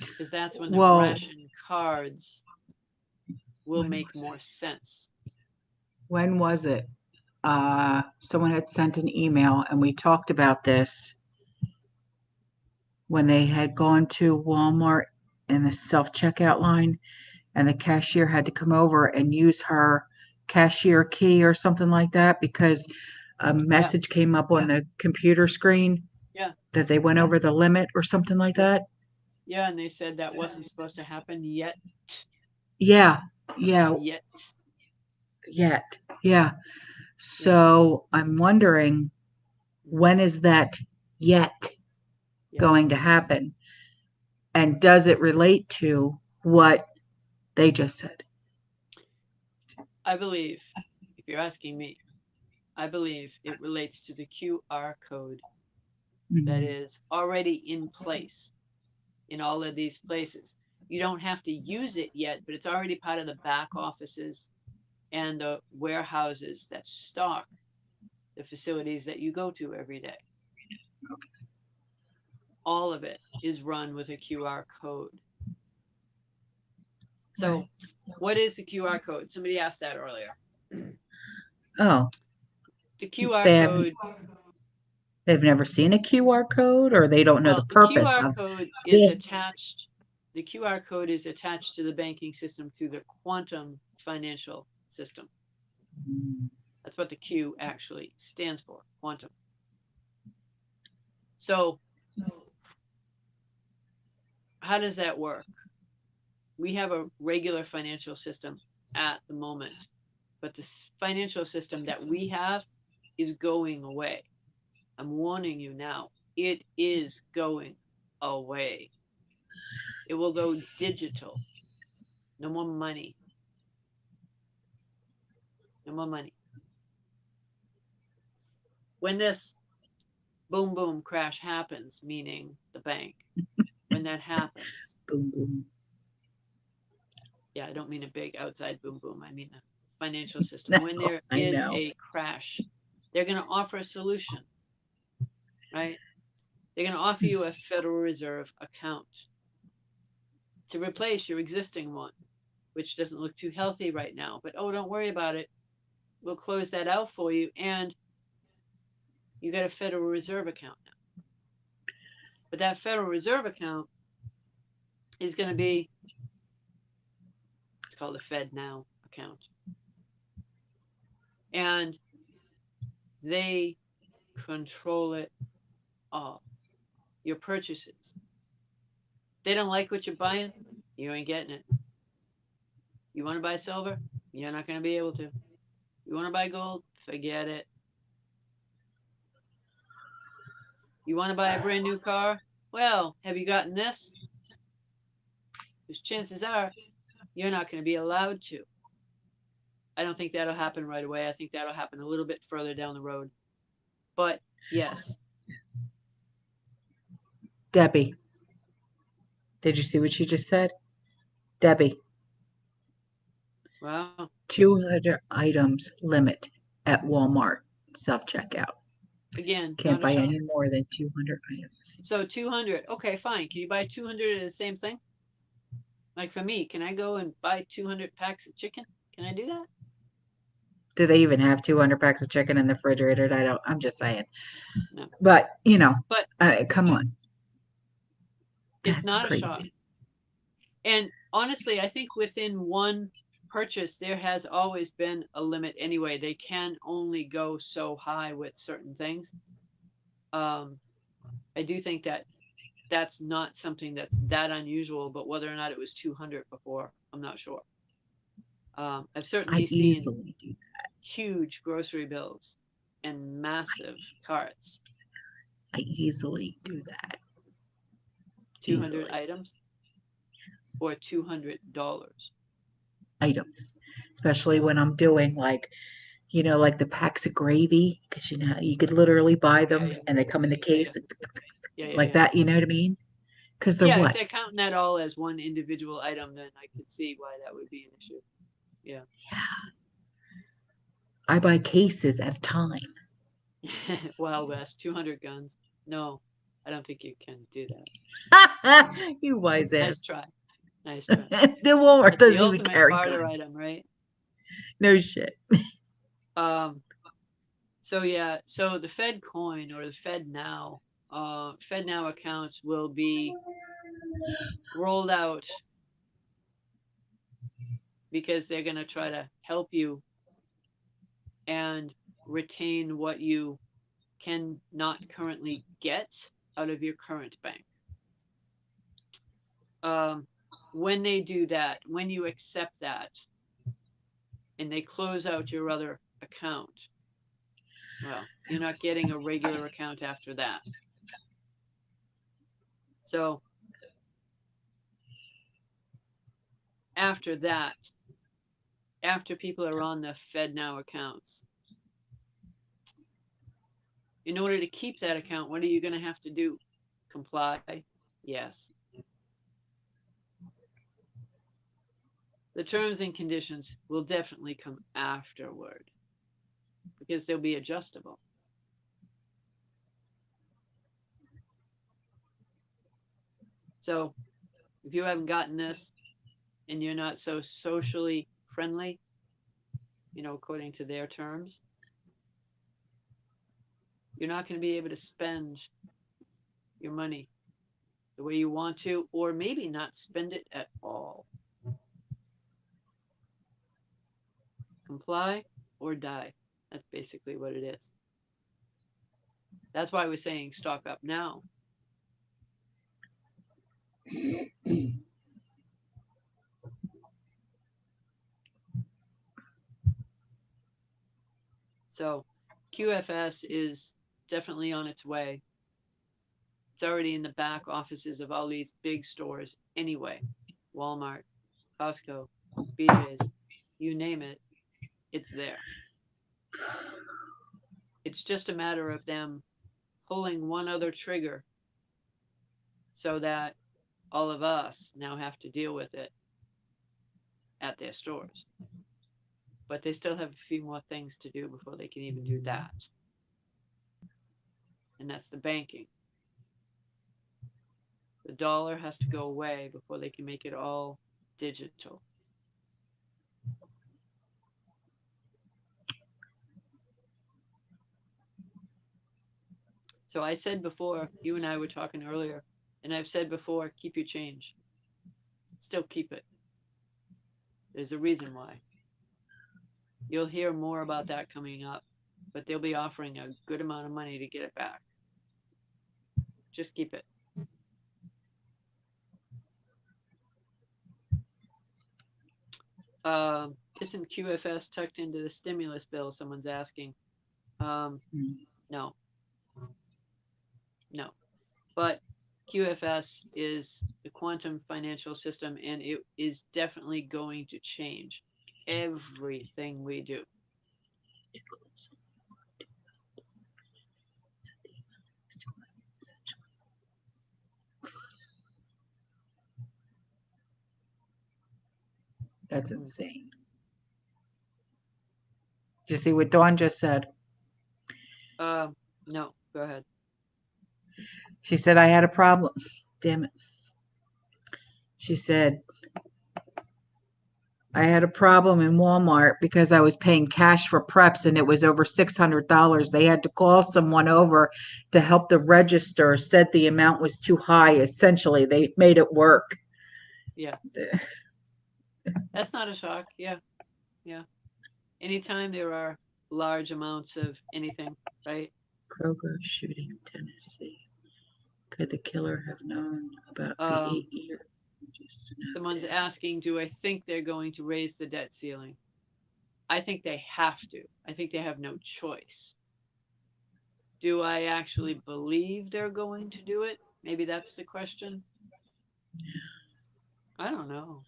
Because that's when the ration cards will make more sense. When was it? Someone had sent an email and we talked about this when they had gone to Walmart in the self-checkout line and the cashier had to come over and use her cashier key or something like that because a message came up on the computer screen that they went over the limit or something like that. Yeah, and they said that wasn't supposed to happen yet. Yeah. Yet. Yeah. So I'm wondering, when is that yet going to happen? And does it relate to what they just said? I believe, if you're asking me, I believe it relates to the QR code that is already in place in all of these places. You don't have to use it yet, but it's already part of the back offices and the warehouses that stock the facilities that you go to every day. All of it is run with a QR code. So Right. what is the QR code? Somebody asked that earlier. Oh, The QR they haven't, code, they've never seen a QR code, or they don't know the well, purpose of this. The QR code is attached to the banking system through the quantum financial system. Mm. That's what the Q actually stands for, quantum. So how does that work? We have a regular financial system at the moment, but this financial system that we have is going away. I'm warning you now, it is going away. It will go digital. No more money. No more money. When this boom boom crash happens, meaning the bank, when that happens, Boom, boom. yeah, I don't mean a big outside boom boom, I mean the financial system. When No, there I is know. a crash, they're going to offer a solution, right? They're going to offer you a Federal Reserve account to replace your existing one, which doesn't look too healthy right now. But oh, don't worry about it. We'll close that out for you, and you got a Federal Reserve account now. But that Federal Reserve account is going to be, it's called a Fed Now account. And they control it all. Your purchases. They don't like what you're buying, you ain't getting it. You want to buy silver? You're not going to be able to. You want to buy gold? Forget it. You want to buy a brand new car? Well, have you gotten this? Because chances are you're not going to be allowed to. I don't think that'll happen right away. I think that'll happen a little bit further down the road. But yes. Debbie, did you see what she just said? Debbie, Wow. 200 items limit at Walmart self checkout. Again, Can't not a buy shop. any more than 200 items. So 200. Okay, fine. Can you buy 200 of the same thing? Like for me, can I go and buy 200 packs of chicken? Can I do that? Do they even have 200 packs of chicken in the refrigerator? I don't. I'm just saying. No. But But come on. it's That's not a shop. crazy. And honestly, I think within one purchase, there has always been a limit anyway. They can only go so high with certain things. I do think that that's not something that's that unusual, but whether or not it was 200 before, I'm not sure. I've certainly I seen easily do huge grocery bills and massive carts. I easily do that. 200 Easily. items or $200. Items. Especially when I'm doing like, like the packs of gravy, because you could literally buy them Yeah. and they come in the case like Yeah. that, you know what I mean? Because they're Yeah, if what? they're counting that all as one individual item, then I could see why that would be an issue. Yeah. I buy cases at a time. Wild West, 200 guns. No, I don't think you can do that. You wise ass. Nice try. Nice try. The Walmart It's the doesn't even ultimate carry barter guns. item, right? No shit. So yeah, so the Fed coin or the Fed Now accounts will be rolled out because they're going to try to help you and retain what you can not currently get out of your current bank. When they do that, when you accept that, and they close out your other account, well, you're not getting a regular account after that. So after that, after people are on the Fed Now accounts, in order to keep that account, what are you going to have to do? Comply? Yes. The terms and conditions will definitely come afterward because they'll be adjustable. So if you haven't gotten this and you're not so socially friendly, according to their terms, you're not going to be able to spend your money the way you want to, or maybe not spend it at all. Comply or die. That's basically what it is. That's why we're saying stock up now. So QFS is definitely on its way. It's already in the back offices of all these big stores anyway. Walmart, Costco, BJ's, you name it, it's there. It's just a matter of them pulling one other trigger so that all of us now have to deal with it at their stores. But they still have a few more things to do before they can even do that. And that's the banking. The dollar has to go away before they can make it all digital. So I said before, you and I were talking earlier, and I've said before, keep your change. Still keep it. There's a reason why. You'll hear more about that coming up, but they'll be offering a good amount of money to get it back. Just keep it. Isn't QFS tucked into the stimulus bill? Someone's asking. No. No. But QFS is the quantum financial system, and it is definitely going to change everything we do. That's insane. Did you see what Dawn just said? No, go ahead. She said, I had a problem. Damn it. She said, I had a problem in Walmart because I was paying cash for preps and it was over $600. They had to call someone over to help the register, said the amount was too high. Essentially, they made it work. Yeah. That's not a shock. Yeah. Yeah. Anytime there are large amounts of anything, right? Kroger shooting Tennessee. Could the killer have known about the 8-year? Someone's asking, do I think they're going to raise the debt ceiling? I think they have to. I think they have no choice. Do I actually believe they're going to do it? Maybe that's the question. I don't know.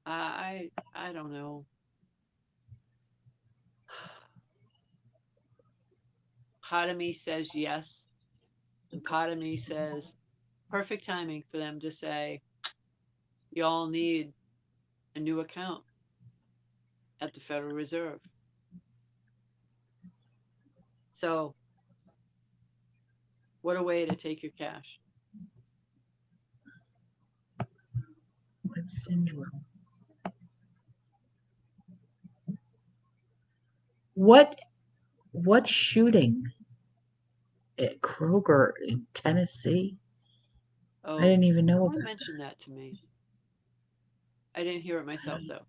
I don't know. Part of me says yes, and part of me says perfect timing for them to say, y'all need a new account at the Federal Reserve. So, what a way to take your cash. What syndrome? What shooting at Kroger in Tennessee? Oh, I didn't even know someone about mentioned that to me. I didn't hear it myself though.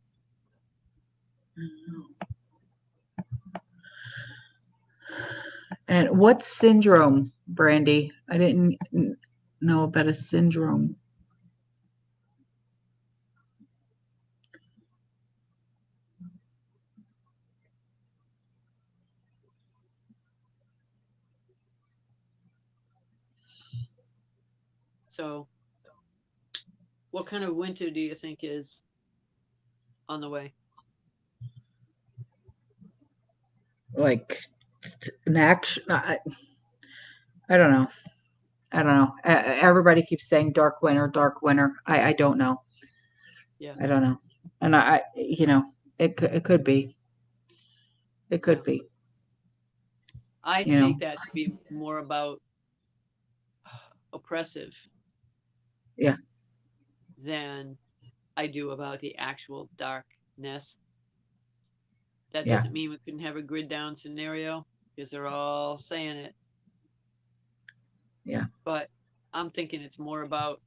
And what syndrome, Brandy? I didn't know about a syndrome. So, what kind of winter do you think is on the way? Like an action. I don't know. I don't know. Everybody keeps saying dark winter, dark winter. I don't know. Yeah. I don't know. And it could be. It could be. I take that to be more about oppressive Yeah. than I do about the actual darkness. That Yeah. doesn't mean we couldn't have a grid down scenario because they're all saying it. Yeah. But I'm thinking it's more about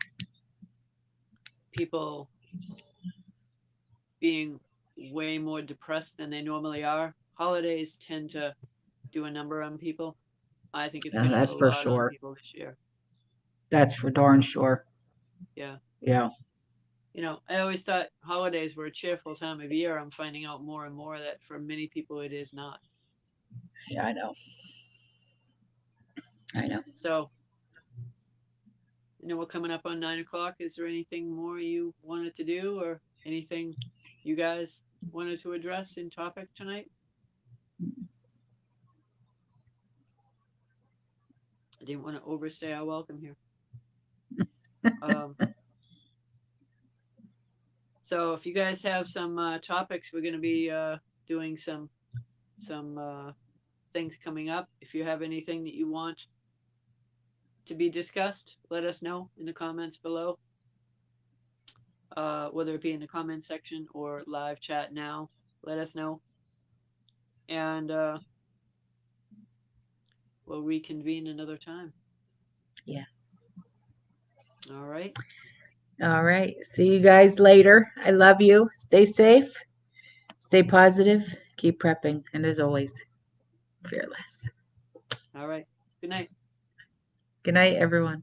people being way more depressed than they normally are. Holidays tend to do a number on people. I think it's Yeah, going to do that's a for lot on sure. people this year. That's for darn sure. Yeah. Yeah. I always thought holidays were a cheerful time of year. I'm finding out more and more that for many people it is not. Yeah, I know. I know. So, we're coming up on 9 o'clock. Is there anything more you wanted to do or anything you guys wanted to address in topic tonight? I didn't want to overstay our welcome here. So if you guys have some topics, we're going to be doing some things coming up. If you have anything that you want to be discussed, let us know in the comments below. Whether it be in the comment section or live chat now, let us know. And we'll reconvene another time. Yeah. All right. All right. See you guys later. I love you. Stay safe. Stay positive. Keep prepping. And as always, fearless. All right. Good night. Good night, everyone.